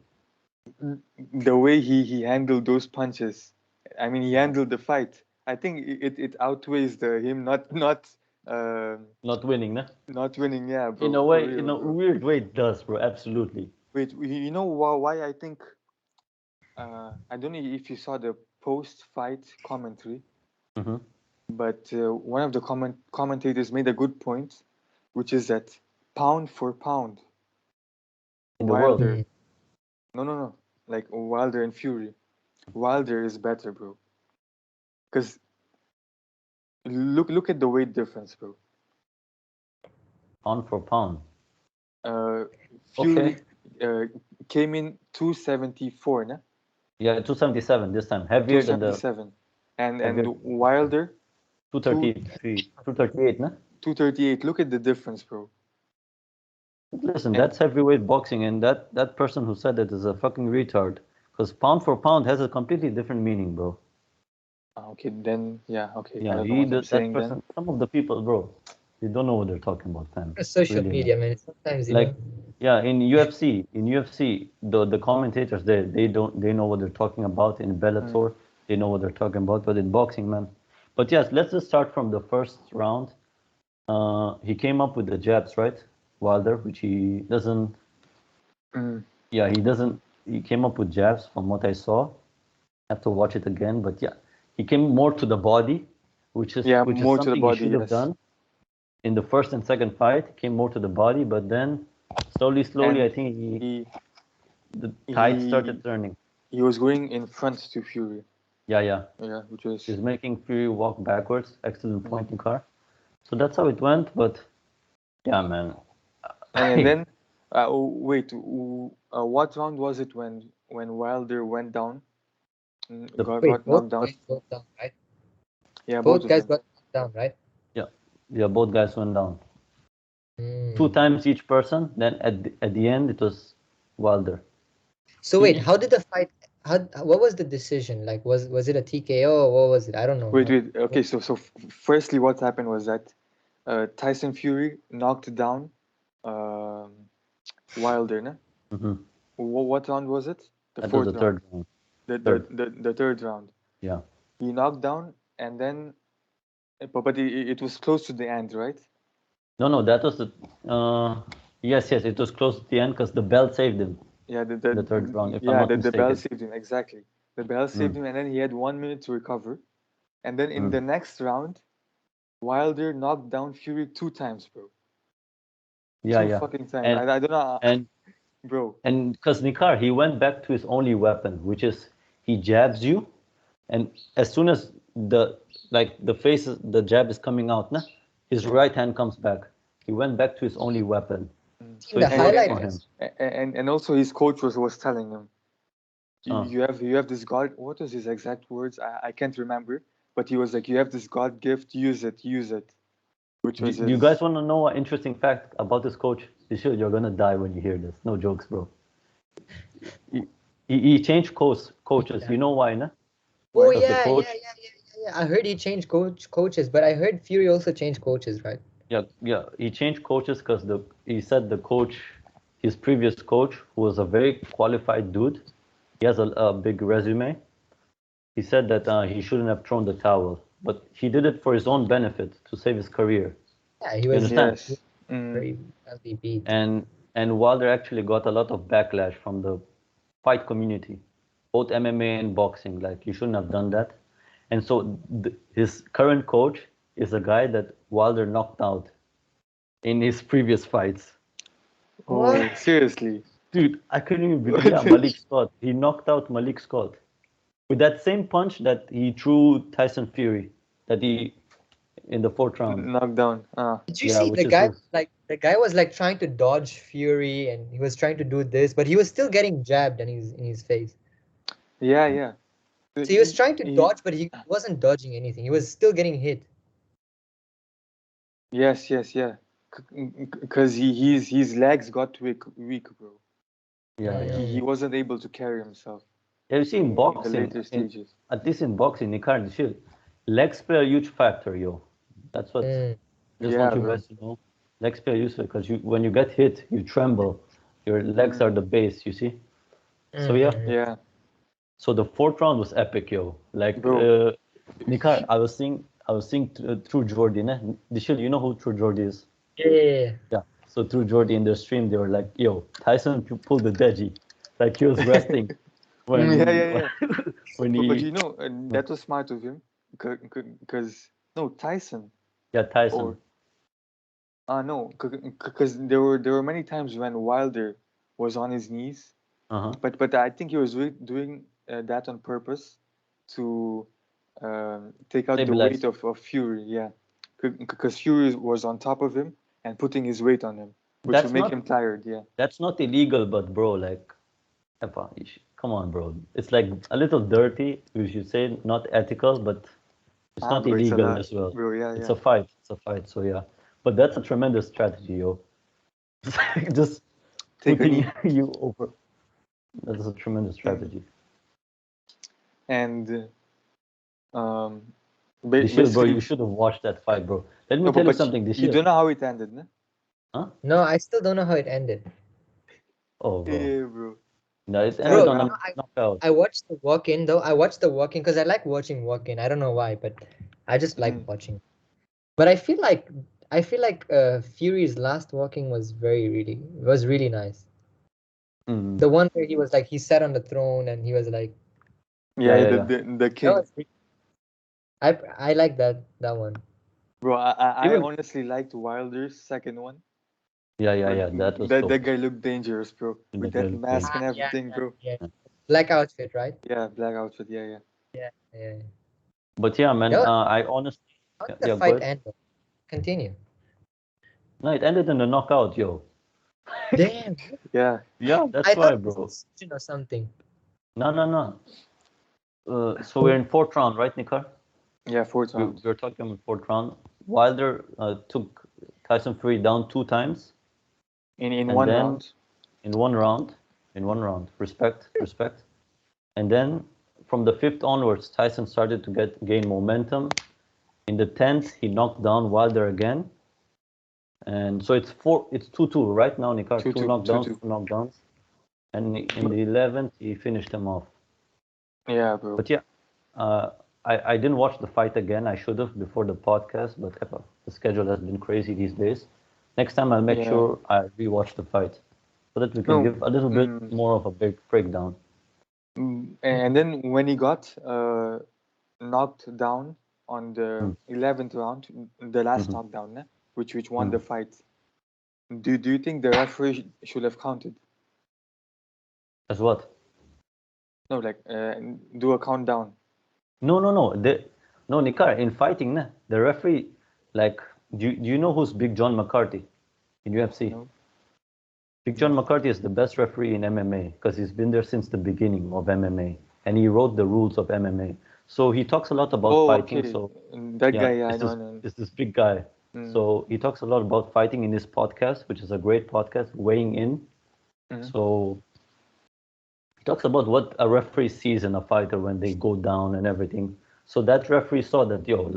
the way he handled those punches, I mean, he handled the fight. I think it outweighs the him Not winning, nah? not winning. Yeah, In bro, a for way, in real, a bro. weird way, it does, bro. Absolutely. Wait, you know why I think? I don't know if you saw the post-fight commentary, Hmm. but one of the commentators made a good point, which is that pound for pound, In the world. Wilder. Mm. No. Like Wilder and Fury. Wilder is better, bro. Because look at the weight difference, bro. Pound for pound. Uh, Okay. Fury uh, came in 274, nah? Yeah, 277 this time. Heavier than the 277, and heavier Wilder 2 233, 238, nah? 238. Look at the difference, bro. Listen, And that's heavyweight boxing, and that person who said it is a fucking retard. Because pound for pound has a completely different meaning, bro. Okay, then yeah, okay. I Yeah, don't know what I'm that saying then. person, some of the people, bro, they don't know what they're talking about, fam. Social Really, media, man. Sometimes, like, yeah, in UFC, the commentators there, they know what they're talking about. In Bellator, they know what they're talking about. But in boxing, man. But yes, let's just start from the first round. He came up with the jabs, right, Wilder, which he doesn't. Yeah, he doesn't. He came up with jabs, from what I saw. I have to watch it again, but yeah, he came more to the body, which is more to the something he body, should have yes. done in the first and second fight. He came more to the body, but then slowly, And I think the tide he started turning. he was going in front to Fury. Yeah. Yeah, which was He's making Fury walk backwards. Excellent pointing car. So that's how it went. But yeah, man. and then wait, what round was it when Wilder went down? Got wait, both knocked down? guys got down, right? Yeah, Both of guys them. got knocked down, right? Yeah, both guys went down. Mm. 2 times each person. Then at the end, it was Wilder. So wait, how did the fight? What was the decision? Like, was it a TKO or what was it? I don't know. Wait. Okay, so firstly, what happened was that Tyson Fury knocked down Wilder, no? Mm-hmm. What round was it? The That was fourth the third round. round. The third round. Yeah. He knocked down, and then, but it was close to the end, right? No, that was the. Yes, it was close to the end because the bell saved him. Yeah, The third round, if I'm not the bell mistaken. saved him, exactly. The bell saved him, and then he had 1 minute to recover. And then in the next round, Wilder knocked down Fury 2 times, bro. Yeah, Two fucking times. And I don't know, and bro. and because Nikar, he went back to his only weapon, which is he jabs you, and as soon as the jab is coming out, nah, his right hand comes back. He went back to his only weapon, so The it worked highlight for him. was And also his coach was telling him, Uh. you have this God. What was his exact words? I can't remember. But he was like, you have this God gift. Use it. Which was Do you guys want to know an interesting fact about this coach? Dishil, you're gonna die when you hear this. No jokes, bro. He changed coaches. You know why, nah? Oh Because the yeah, coach, I heard he changed coaches, but I heard Fury also changed coaches, right? yeah, he changed coaches because he said the coach, his previous coach, who was a very qualified dude, he has a big resume. He said that he shouldn't have thrown the towel, but he did it for his own benefit to save his career. Yeah, he You was understand? Yes. very badly beat. And Wilder actually got a lot of backlash from the fight community, both MMA and boxing. Like, you shouldn't have done that. And so his current coach is a guy that Wilder knocked out in his previous fights. Oh, seriously. Dude, I couldn't even believe. Yeah, Malik Scott. He knocked out Malik Scott with that same punch that he threw Tyson Fury, that he in the 4th round. Knocked down. Did you Yeah, see which the is guy? his. Like the guy was like trying to dodge Fury, and he was trying to do this, but he was still getting jabbed in his face. Yeah. So he was trying to dodge, but he wasn't dodging anything. He was still getting hit. Yes, yeah. Because his legs got weak, bro. Yeah. He wasn't able to carry himself Yeah, you see, in in the boxing, later stages. at least in boxing, Nikar, shit, legs play a huge factor, yo. That's what. Just want you bro. guys to know. Legs play a huge factor because when you get hit, you tremble. Your legs are the base, you see. So yeah. Yeah, So the 4th round was epic, yo. Like, bro. Nikar, I was seeing through Jordy, ne? Dishil, you know who True Jordy is? Yeah. Yeah. So through Jordy in their stream, they were like, "Yo, Tyson pulled the deji, like he was resting when Yeah. when But he that was smart of him, because no, Tyson Tyson. no, because there were many times when Wilder was on his knees, but I think he was doing that on purpose to take out the Stabilize. weight of Fury, yeah, because Fury was on top of him and putting his weight on him, which would make him tired, yeah. That's not illegal, but bro, like, come on, bro. It's like a little dirty. We should say not ethical, but it's not Bro, illegal as well. bro, yeah, It's a fight. So yeah. But that's a tremendous strategy, yo. Just Take a putting knee. you over. That's a tremendous strategy. and um, Dishil, bro, basically, you should have watched that fight, bro. Let me no, tell you but something, you Dishil. don't know how it ended, no? Huh? No, I still don't know how it ended. Oh, bro. Yeah, bro. No, it Tell ended Bro, on man. a knockout. I watched the walk-in though. I watched the walk-in because I like watching walk-in. I don't know why, but I just like watching. But I feel like Fury's last walking was really nice. Mm. The one where he sat on the throne and he was like, Yeah, Yeah, yeah, the yeah. the, the that king. was I like that one. Bro, I Even honestly liked Wilder's second one. yeah. That was That dope. guy looked dangerous, bro. The With that guy mask playing. and everything, bro. Yeah. Black outfit, right? Yeah, black outfit. Yeah. Yeah. But yeah, man, No, I honestly, how yeah, did the yeah, go fight ahead. end though? Continue. No, it ended in a knockout, yo. Damn. Yeah. Yeah, that's I thought why, it was a bro. decision or something. No. So we're in fourth round, right, Nikar? Yeah, fourth We, round. we're talking about fourth round. Wilder took Tyson Fury down 2 times, In and one then round. in one round, respect. And then from the fifth onwards, Tyson started to gain momentum. In the 10th, he knocked down Wilder again. And so it's 2-2 right now, Nikar. Two Two two two knockdowns, two. two knockdowns. And in But the 11th, he finished him off. yeah, bro. But yeah, I didn't watch the fight again. I should have before the podcast, but the schedule has been crazy these days. Next time I'll make Yeah. sure I rewatch the fight so that we can No. give a little bit more of a big breakdown. And then when he got knocked down on the Mm. 11th round, the last Mhm. knockdown, né? which won the Mhm. fight. Do you think the referee should have counted? As what? No, like do a countdown. No. No, Nikar, in fighting, the referee, like, do you know who's Big John McCarthy in UFC? No, Big John no. McCarthy is the best referee in MMA because he's been there since the beginning of MMA and he wrote the rules of MMA. So he talks a lot about Oh, fighting. okay. So That yeah, guy, yeah, I it's know, this I know. it's this big guy. Mm. So he talks a lot about fighting in his podcast, which is a great podcast, Weighing In. Mhm. So he talks about what a referee sees in a fighter when they go down and everything. So that referee saw that, yo,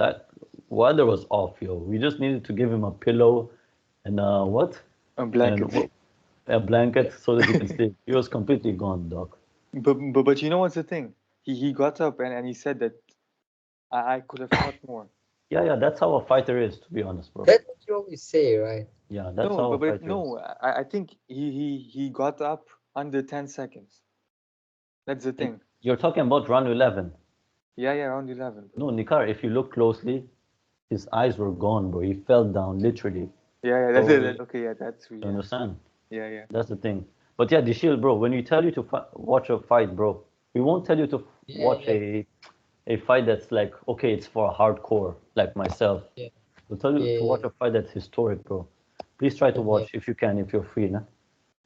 Wilder was off, yo. We just needed to give him a pillow and what? A And blanket. a blanket so that he can sleep. He was completely gone, doc. But you know what's the thing? He got up and he said that I could have fought more. Yeah, that's how a fighter is, to be honest, bro. That's what you always say, right? Yeah, that's No, how a but fighter is. no, I think he got up under 10 seconds. That's the thing. You're talking about round 11. Yeah, round 11, bro. No, Nikar, if you look closely, his eyes were gone, bro. He fell down, literally. Yeah, that's So, it. Okay, yeah, that's true. you Yeah, understand? yeah. That's the thing. But yeah, Dishil, bro, when we tell you to watch a fight, bro, we won't tell you to watch Yeah. a fight that's like, okay, it's for a hardcore, like myself. Yeah. We'll tell you to watch a fight that's historic, bro. Please try to watch if you can, if you're free, nah?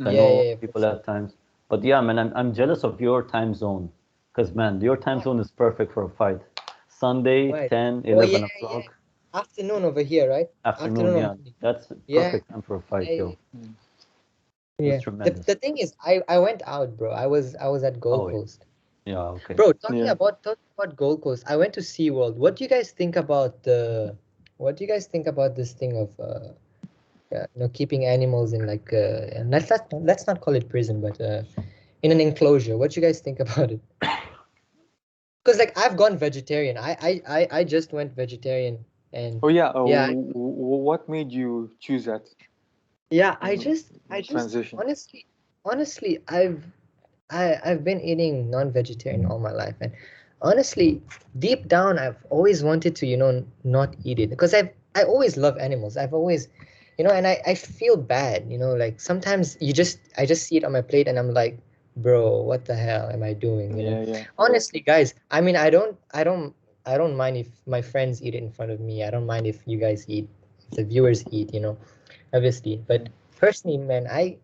I know Yeah, for people sure. have times. But yeah, man, I'm jealous of your time zone. Because, man, your time zone is perfect for a fight. Sunday, Right. 10, Oh 11 yeah. o'clock, Afternoon over here, right? afternoon, Afternoon yeah. over here. That's Yeah. perfect time for a fight, yo. That's Yeah. tremendous. The thing is, I went out, bro. I was at Gold Oh, Coast. yeah, okay. Bro, Yeah. talking about Gold Coast, I went to SeaWorld. What do you guys think about this thing of keeping animals in like and let's not call it prison, but in an enclosure. What do you guys think about it? Because like I've gone vegetarian. I just went vegetarian and Oh yeah. yeah, What made you choose that yeah, mm, I just transition? honestly, I've been eating non-vegetarian all my life, and honestly, deep down, I've always wanted to, not eat it because I always love animals. I've always, and I feel bad, like sometimes I just see it on my plate and I'm like, bro, what the hell am I doing? Yeah. Honestly, guys, I mean, I don't mind if my friends eat it in front of me. I don't mind if you guys eat, if the viewers eat, obviously. But personally, man, I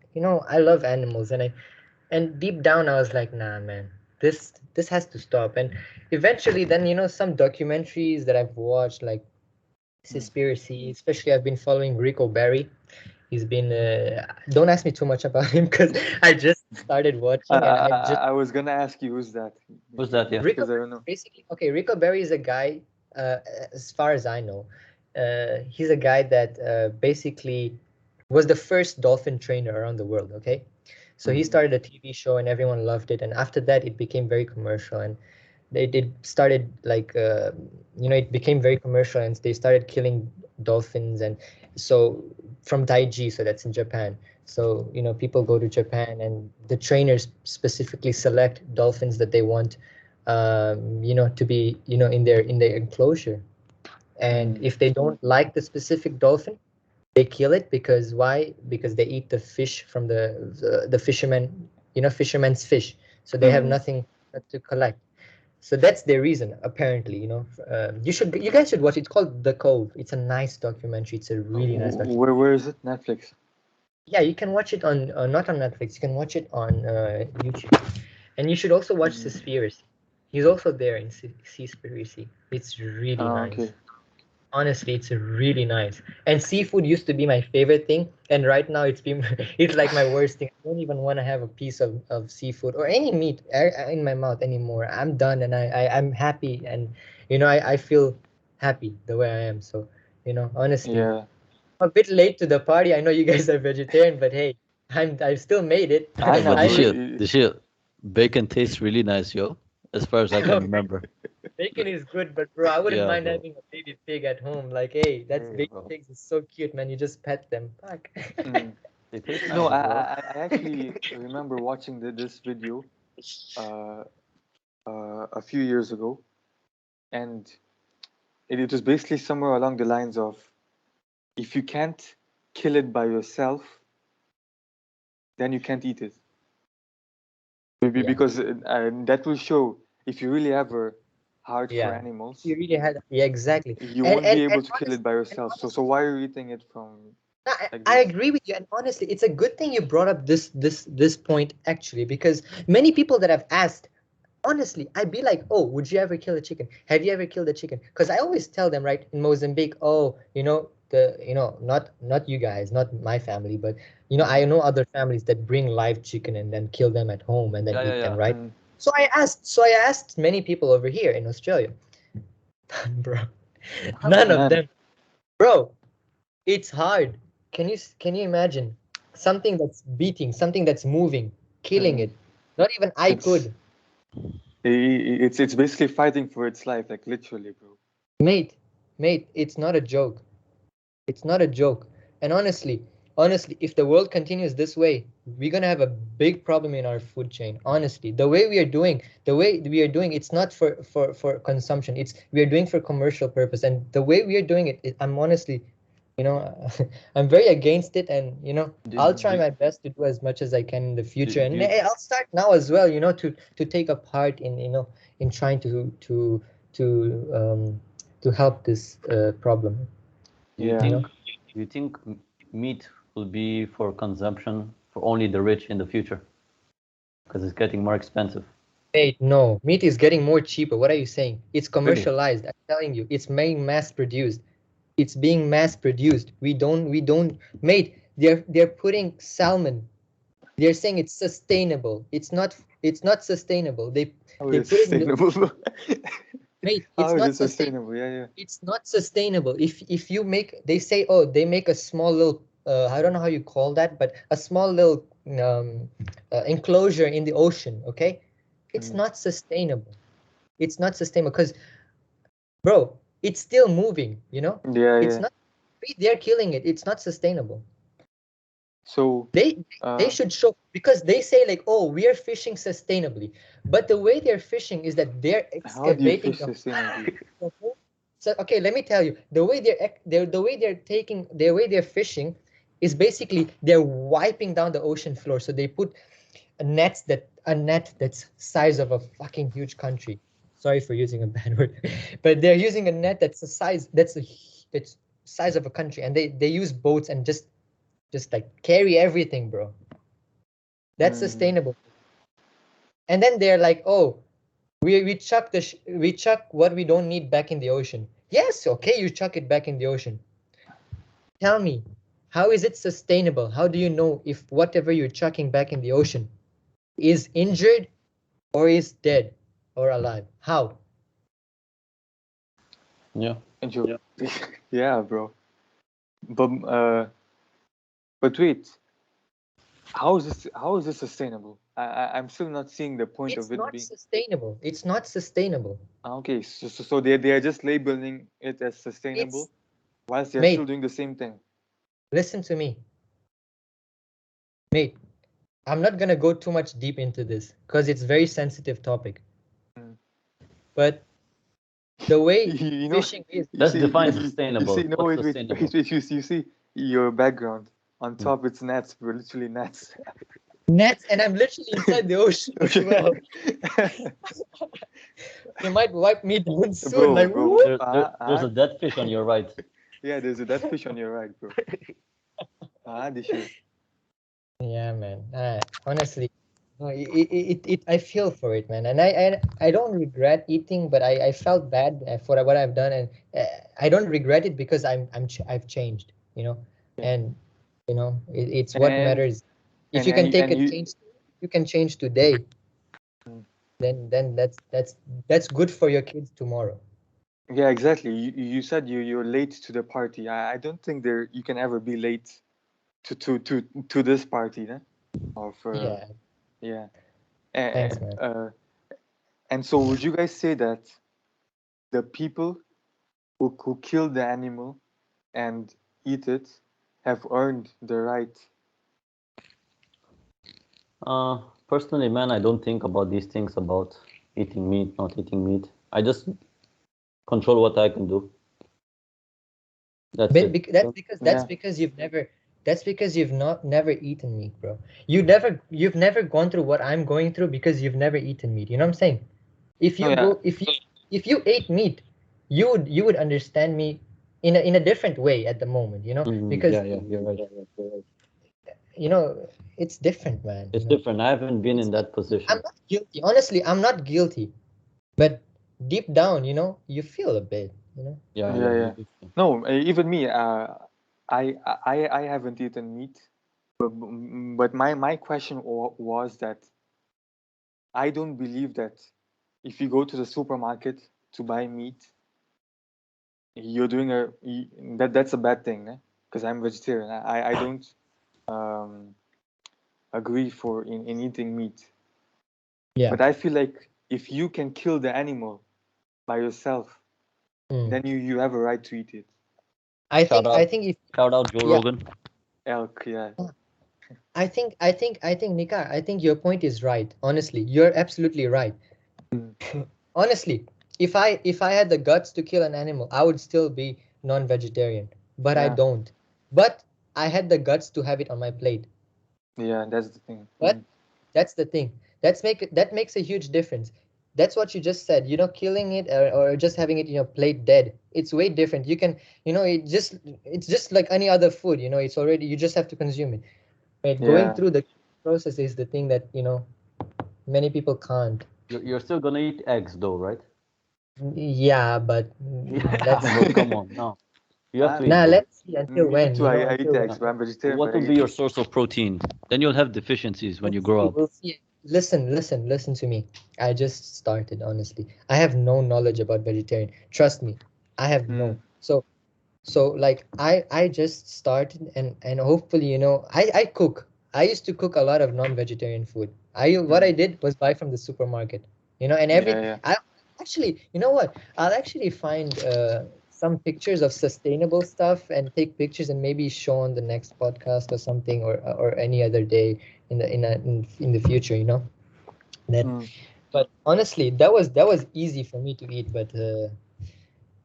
love animals, and deep down I was like, nah, man, this has to stop. And eventually, then some documentaries that I've watched, like Conspiracy, especially I've been following Rico Barry. He's been don't ask me too much about him because I just started watching, and I just I was gonna ask you who's that. Who's that? Yeah. Rico Because I don't know. basically, okay, Rico Berry is a guy, uh, as far as I know, he's a guy that basically was the first dolphin trainer around the world. Okay, so he started a TV show and everyone loved it, and after that it became very commercial, and they started like it became very commercial, and they started killing dolphins, and so from Taiji, so that's in Japan. So people go to Japan, and the trainers specifically select dolphins that they want, to be in their enclosure. And if they don't like the specific dolphin, they kill it. Because why? Because they eat the fish from the fishermen, fishermen's fish, so they have nothing to collect. So that's their reason, apparently. You guys should watch it. It's called The Cove. It's a nice documentary. It's a really nice documentary. Where is it? Netflix. Yeah, you can watch it on not on Netflix. You can watch it on YouTube. And you should also watch Seaspiracy. He's also there in Seaspiracy. It's really nice. Okay. Honestly, it's really nice. And seafood used to be my favorite thing, and right now it's like my worst thing. I don't even want to have a piece of seafood or any meat in my mouth anymore. I'm done, and I'm happy, and I feel happy the way I am. So honestly, Yeah. I'm a bit late to the party. I know you guys are vegetarian, but hey, I still made it. I know. But I Dishil, bacon tastes really nice, yo. As far as I can remember. Bacon is good, but bro, I wouldn't Yeah, mind bro. having a baby pig at home. Like, hey, that's Hey, baby bro. pigs is so cute, man. You just pet them. Fuck. They taste nice No, as well. I actually remember watching this video uh, a few years ago, and it was basically somewhere along the lines of, if you can't kill it by yourself, then you can't eat it. Maybe Yeah. because that will show if you really have a heart for Yeah. animals, You really had, yeah, exactly. you And won't and be and able to kill it by yourself. So why are you eating it from like I this? agree with you. And honestly, it's a good thing you brought up this point, actually, because many people that have asked, honestly, I'd be like, oh, would you ever kill a chicken? Have you ever killed a chicken? Because I always tell them, right, in Mozambique, oh, not you guys, not my family, but I know other families that bring live chicken and then kill them at home and then Yeah, yeah, eat them, yeah. right? So I asked many people over here in Australia, bro, none of None. them, bro. It's hard. Can you imagine something that's beating, something that's moving, killing it? Not even I It's could. it's basically fighting for its life, like literally, bro. Mate, it's not a joke. It's not a joke. And honestly, if the world continues this way, we're gonna have a big problem in our food chain. Honestly, the way we are doing, it's not for consumption. We are doing for commercial purpose. And the way we are doing it, I'm honestly, you know, I'm very against it. And Do, I'll try do, my best to do as much as I can in the do, future. do And you, I'll start now as well. To take a part in in trying to help this problem. do you Yeah. think meat will be for consumption for only the rich in the future? Because it's getting more expensive. Wait, no. Meat is getting more cheaper. What are you saying? It's Really? commercialized. I'm telling you, it's being mass produced. It's being mass produced. We don't mate. They're putting salmon. They're saying it's sustainable. It's not sustainable. They How they is it put it in the sustainable? mate, How it's is not it sustainable. sustainable? Yeah, It's not sustainable. If you make, they say, oh, they make a small little, I don't know how you call that, but a small little enclosure in the ocean, okay? It's yeah. not sustainable. It's not sustainable because, bro, it's still moving, Yeah, it's yeah. not, they're killing it. It's not sustainable. So, They should show, because they say like, oh, we are fishing sustainably, but the way they're fishing is that they're how do you excavating fish sustainably? the whole. So okay, let me tell you, the way they're fishing is basically they're wiping down the ocean floor. So they put a net that's size of a fucking huge country. Sorry for using a bad word, but they're using a net that's the size that's size of a country, and they use boats and just like carry everything, bro. That's sustainable. And then they're like, oh, we chuck what we don't need back in the ocean. Yes, okay, you chuck it back in the ocean. Tell me, how is it sustainable? How do you know if whatever you're chucking back in the ocean is injured or is dead or alive. How? Yeah. And you, yeah, bro. But wait, how is this sustainable? I'm still not seeing the point It's of it not being. sustainable. It's not sustainable. Okay, so they are just labeling it as sustainable It's whilst they're still mate, doing the same thing. listen to me. Mate, I'm not gonna go too much deep into this because it's very sensitive topic. Mm. But the way You know, fishing is, you Let's see, define you see, sustainable. no, What's wait, sustainable? you see your background on Mm. top. It's nets, bro, literally nets. nets, and I'm literally inside the ocean as well. They might wipe me down soon. Like, bro, whoop. There's a dead fish on your right. yeah, there's a dead fish on your right, bro. Dishil. Yeah, man. Honestly, no, I feel for it, man. And I don't regret eating, but I felt bad for what I've done, and I don't regret it because I've changed, you know. Yeah. And it's what And matters. If and you can and take and a you. change, you can change today. Mm. Then that's good for your kids tomorrow. Yeah, exactly. You said you're late to the party. I don't think you can ever be late to this party, né? Of Yeah. yeah. Thanks, And, man. and so would you guys say that the people who kill the animal and eat it have earned the right? Personally, man, I don't think about these things about eating meat, not eating meat. I just control what I can do. That's But it. that's Yeah. because you've not never eaten meat, bro. You've never gone through what I'm going through because you've never eaten meat. You know what I'm saying? If No, you yeah. go if you ate meat, you would understand me in a different way at the moment, because Yeah, yeah, you're right. you know it's different, man. It's different. I haven't been It's in that I'm position. not guilty. Honestly, I'm not guilty. But deep down, you feel a bit, Yeah, Yeah, yeah, yeah. you do. No, even me. I haven't eaten meat, but my question was that I don't believe that if you go to the supermarket to buy meat, you're doing that's a bad thing, because I'm vegetarian. I don't um, agree in eating meat. Yeah. But I feel like if you can kill the animal by yourself, Mm. then you have a right to eat it. I Shout think I out, think if shout out Joe yeah, Rogan. Elk, yeah. I think Nika, I think your point is right. Honestly, you're absolutely right. Mm. Honestly, if I had the guts to kill an animal, I would still be non-vegetarian, but I Yeah, don't. But I had the guts to have it on my plate. yeah, that's the thing. But that's the thing. That makes a huge difference. That's what you just said. Killing it or just having it in your plate dead. It's way different. You can, it's just like any other food. It's already you just have to consume it. Right? Going Yeah. through the process is the thing that many people can't. You're still gonna eat eggs though, right? Yeah, but Yeah, let's bro, come on. No, you have Ah, to eat, now bro. let's see until me when. too. I eat Until when. eggs, Yeah. but I'm vegetarian, What but I will be eat your eggs. source of protein? Then you'll have deficiencies when We'll you grow see. up. We'll see. Listen to me. I just started, honestly. I have no knowledge about vegetarian. Trust me, I have Mm. no. So like I just started, and hopefully I cook. I used to cook a lot of non-vegetarian food. What I Mm. did was buy from the supermarket. And Yeah, yeah. I actually, you know what? I'll actually find some pictures of sustainable stuff and take pictures and maybe show on the next podcast or something, or any other day in the future. That. Mm. But honestly, that was easy for me to eat. But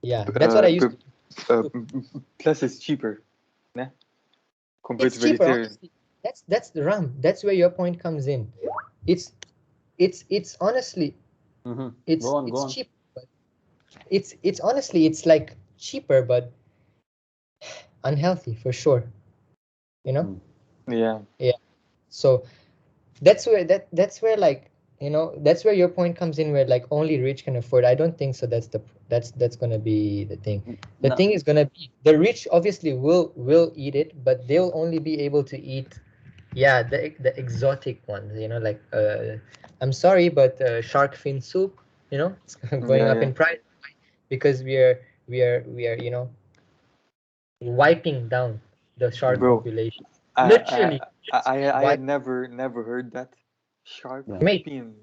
yeah, that's what I used But, to cook. plus it's cheaper, né? Compared It's to cheaper, vegetarian. honestly. That's the ram. That's where your point comes in. It's it's honestly Go on, go it's on. cheap, but it's honestly it's like cheaper but unhealthy for sure. You know? Mm. Yeah. Yeah. So that's where like that's where your point comes in, where like only rich can afford. I don't think so. That's gonna be the thing. The No, thing is gonna be the rich obviously will eat it, but they'll only be able to eat Yeah, the exotic ones, like I'm sorry, but shark fin soup, it's going Yeah, up yeah. in price because we are wiping down the shark Bro, population. I I Literally, I had wipe. never heard that. Shark Yeah. Mate, fin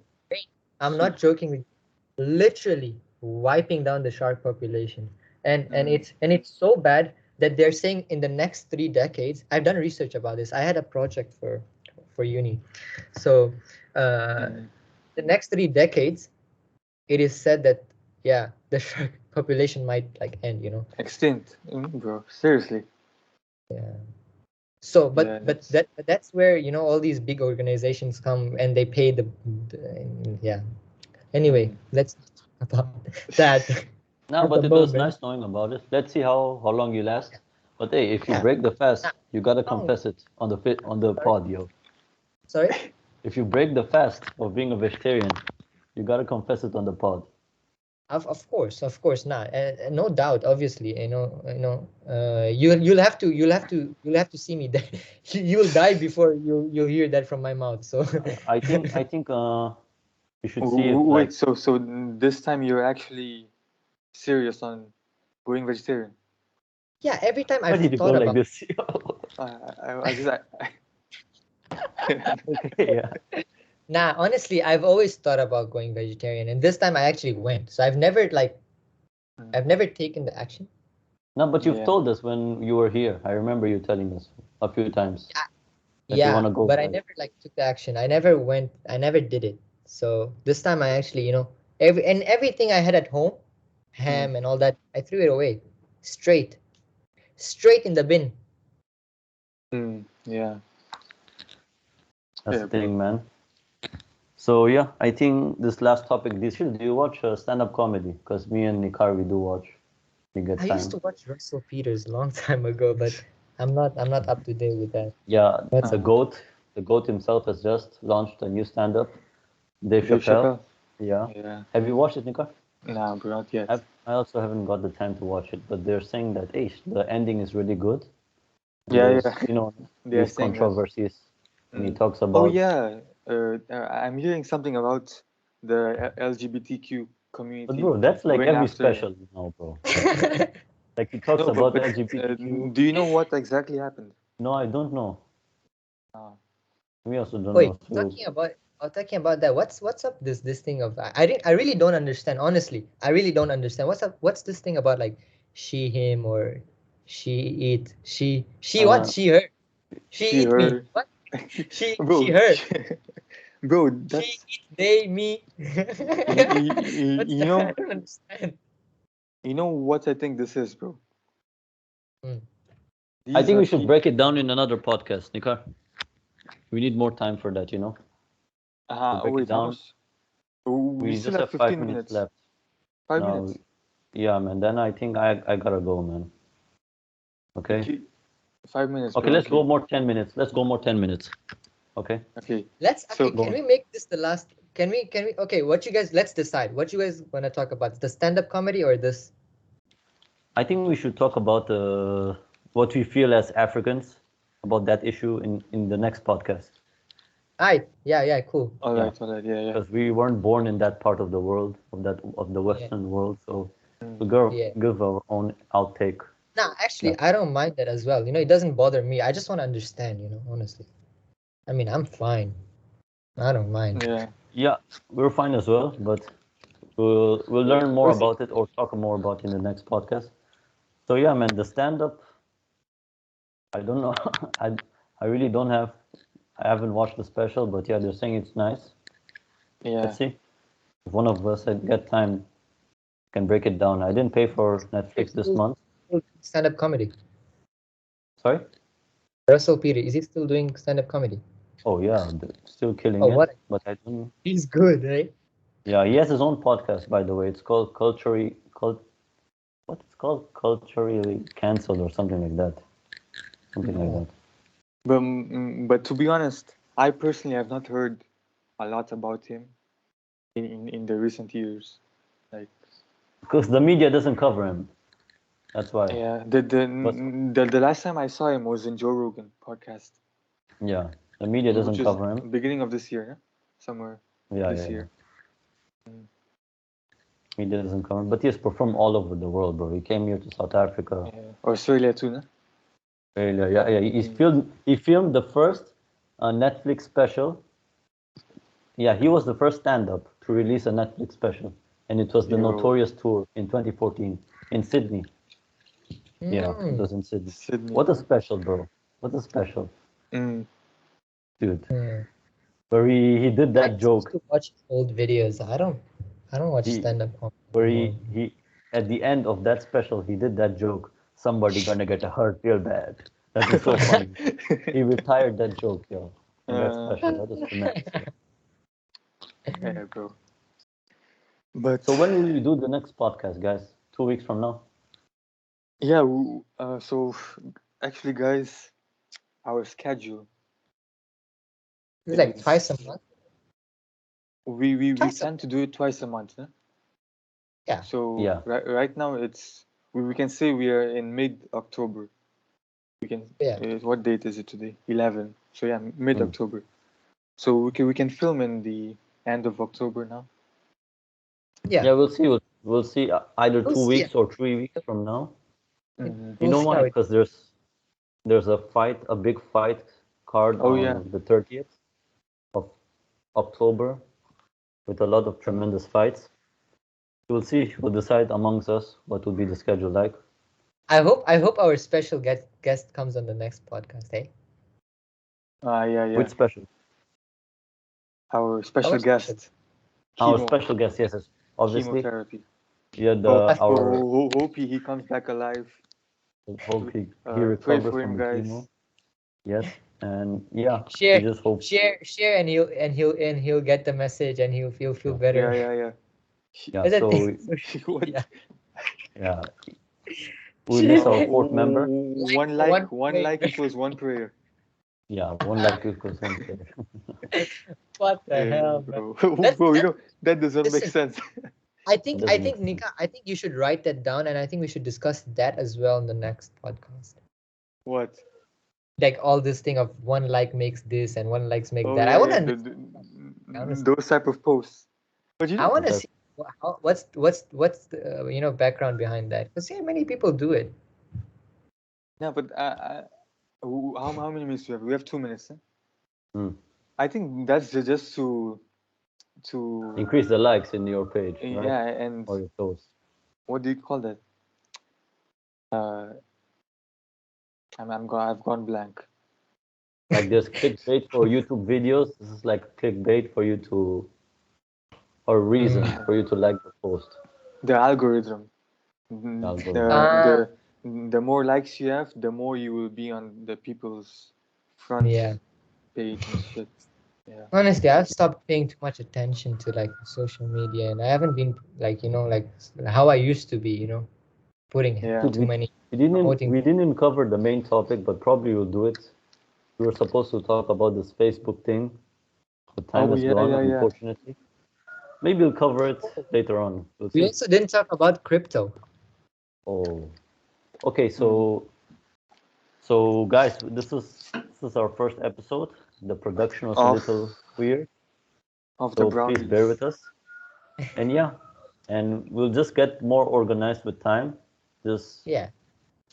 I'm soup. not joking with you. Literally wiping down the shark population. And Mm, it's so bad that they're saying in the next 3 decades. I've done research about this. I had a project for uni. So mm. the next 3 decades, it is said that yeah, the shark population might like end. Extinct, bro. Seriously. Yeah. So but Yeah, but that's. that's where all these big organizations come and they pay yeah. Anyway, Mm. let's not talk about that No, at the but it was moment. nice knowing about it. Let's see how long you last. But hey, if you Yeah. break the Nah, fast, you gotta long. confess it on the Sorry. pod, yo. Sorry. If you break the fast of being a vegetarian, you gotta confess it on the pod. Of course, not. No doubt. Obviously, you'll have to see me there. You'll die before you'll hear that from my mouth. So, I think you should see it Wait, like so this time you're actually serious on going vegetarian? yeah, every time why I've did you go thought like about. this? I just Okay, yeah. Nah, honestly, I've always thought about going vegetarian, and this time I actually went. So I've never taken the action. No, but you've yeah. told us when you were here. I remember you telling us a few times that you Yeah, wanna go but I like never took the action. I never went. I never did it. So this time I actually, everything I had at home, Mm. ham and all that, I threw it away, straight, straight in the bin. Yeah. that's Yeah, the bro. thing, man. So yeah, I think this last topic, Dishil, do you watch stand-up comedy? Because me and Nikar, we do watch. We get I used time. to watch Russell Peters a long time ago, but I'm not up to date with that. Yeah, What's the up? Uh, goat, the goat himself has just launched a new stand-up. Dave Dave Chappelle. Chappelle. Yeah. Yeah. Have you watched it, Nikar? Nah, bro, not yet. I also haven't got the time to watch it, but they're saying that hey, the ending is really good. And Yeah, there's, yeah. They are these saying that. controversies, and he Mm. talks Oh about. yeah. I'm hearing something about the LGBTQ But community bro, that's like going every after him. special now, bro. Like he talks No, but about but LGBTQ. do you know what exactly happened? No, I don't know. Uh, We also don't Wait, know. So, talking about that. What's up this thing of I really don't understand. Honestly, I really don't understand. What's up? What's this thing about like she him or she it she what uh, she her she she, eat me her, what she bro, her bro. she That's eat they me. you, you, What's you that? I know don't understand. you know what I think this is, bro. Hmm. I These think are we should people. break it down in another podcast, Nikar. We need more time for that, to break it Wait, how down. much? We We still just have have 5 15 minutes minutes. left. 5 minutes. No, yeah, man. Then I think I gotta go, man. Okay. Okay, 5 minutes, Okay, bro. let's go Okay, more 10 minutes. Let's go more 10 minutes. Okay. okay. Let's okay. So Can Go. we make this the last? Can we? Okay, what you guys? Let's decide. What you guys want to talk about? The stand-up comedy or this? I think we should talk about what we feel as Africans about that issue in the next podcast. Alright. Yeah. Cool. Yeah, all right, yeah, yeah. because we weren't born in that part of the world, of the Yeah. Western world, so Mm. we go Yeah. give our own outtake. Nah, Yeah. actually, I don't mind that as well. It doesn't bother me. I just want to understand. Honestly. I mean, I'm fine. I don't mind. Yeah. Yeah, we're fine as well, but we'll learn more We'll see. about it or talk more about it in the next podcast. So yeah, man, the stand up, I don't know. I I really don't have I haven't watched the special, but yeah, they're saying it's nice. Yeah. Let's see. If one of us had get time can break it down. I didn't pay for Netflix It's this still month. stand-up comedy. Sorry? Russell Peters, is he still doing stand-up comedy? Oh yeah, still killing Oh, it. what? But I don't. He's good, right? Yeah, he has his own podcast, by the way. It's called what it's called? Culturally Cancelled or something like that. Something like Oh, that. But to be honest, I personally have not heard a lot about him in the recent years. Like, Because the media doesn't cover him. That's why. yeah, the the But the, the last time I saw him was in Joe Rogan podcast. yeah, The media doesn't which is cover him. beginning of this year, yeah? Somewhere Yeah, this yeah, year. yeah. Media doesn't cover him. But he has performed all over the world, bro. He came here to South Africa, Yeah. Australia too, no? Australia. Yeah, yeah. He filmed the first Netflix special. Yeah, he was the first stand-up to release a Netflix special, and it was the Yo, Notorious Tour in 2014 in Sydney. Yeah, it Mm. was in Sydney. Sydney. What a special, bro. What a special, Mm. dude. Mm. Where he did I that used joke. to watch old videos. I don't watch He stand-up comedy where anymore. he at the end of that special he did that joke. Somebody gonna get hurt real bad. That was so funny. He retired that joke, yo. In that special. That was tremendous. Yo. Yeah, bro. But So when will you do the next podcast, guys? 2 weeks from now? yeah, so actually, guys, our schedule It's like twice a is month. we Twice a plan to do it twice a month, huh? Yeah. So Yeah. right now we can say we are in mid-October. We can Yeah. what date is it today? 11. So yeah, mid-October. So we can film in the end of October now. Yeah. Yeah, we'll see. We'll see either We'll 2 weeks see. or 3 weeks from now. Mhm. You We'll know see why? how it. Because there's a big fight card Oh yeah, on the 30th of October with a lot of tremendous fights. We'll see. We'll decide amongst us what will be the schedule like. I hope our special guest comes on the next podcast, eh? yeah. Which special? Our special Our special. guest, Our chemo special guest, yes, obviously. chemotherapy. Yeah, Hope he comes back alive. hope he Pray recovers for from him, the guys. chemo. Yes, and yeah, we Share just hope. share and he'll get the message and he'll feel better. Yeah. Yeah, Is that so What? yeah. yeah, we miss our Share. fourth member. One like equals one prayer. Yeah, one like equals one prayer. What the hell, man? Bro. That's Bro, that doesn't make listen. sense. I think Doesn't make sense. Nika, I think you should write that down, and I think we should discuss that as well in the next podcast. What? Like all this thing of one like makes this and one likes make Oh that. yeah, I want yeah. to honestly. Those type of posts. But I want to Okay. see what's the background behind that, because yeah, many people do it. yeah, but how many minutes do we have? We have 2 minutes. Huh? Hmm. I think that's just to Increase the likes in your page, right? yeah, and Or your post. what do you call that? I've gone blank. Like there's clickbait for YouTube videos. This is like clickbait for you to, or reason for you to like the post. The algorithm. Algorithm. The more likes you have, the more you will be on the people's front Yeah. page and shit. Yeah. Honestly, I've stopped paying too much attention to like social media, and I haven't been like like how I used to be. Putting Yeah. too many We didn't promoting. we didn't cover the main topic, but probably we'll do it. We were supposed to talk about this Facebook thing. The time Oh is yeah, gone, yeah. unfortunately. Maybe we'll cover it later on. We'll We see. also didn't talk about crypto. Oh, okay. So guys, this is our first episode. The production was a Of little weird, of the so please bear brownies. with us. And yeah, and we'll just get more organized with time. Just Yeah.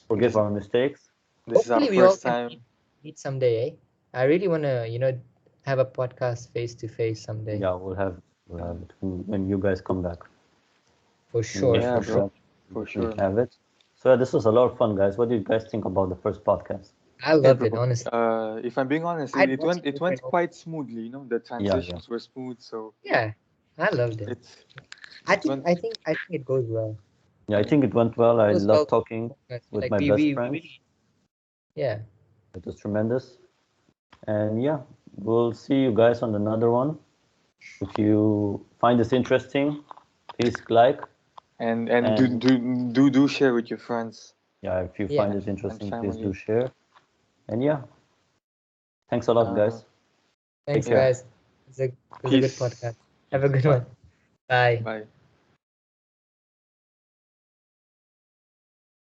forgive This, our mistakes. this is our Hopefully, we all first can time. meet someday, eh? I really want to, have a podcast face to face someday. Yeah, we'll have it when you guys come back. For sure, Yes, Yeah, for for sure. bro. sure. For Definitely sure, have man. it. So this was a lot of fun, guys. What do you guys think about the first podcast? I Yeah, loved it, bro. honestly. If I'm being honest, I'd it watch went it over and over. quite smoothly. The Yeah. transitions were smooth, so Yeah, I loved it. it's I it think went. I think I think it goes well. Yeah, I think it went well. I It goes love well. talking with Like my we best we friends. really, yeah. It was tremendous. And yeah, we'll see you guys on another one. If you find this interesting, please like. And And do share with your friends yeah, if you Yeah. find this and interesting, please family. do share. And yeah, thanks a lot, guys. Thanks, Take care. guys. It's a good Peace. podcast. Have a good Bye. one. Bye. Bye.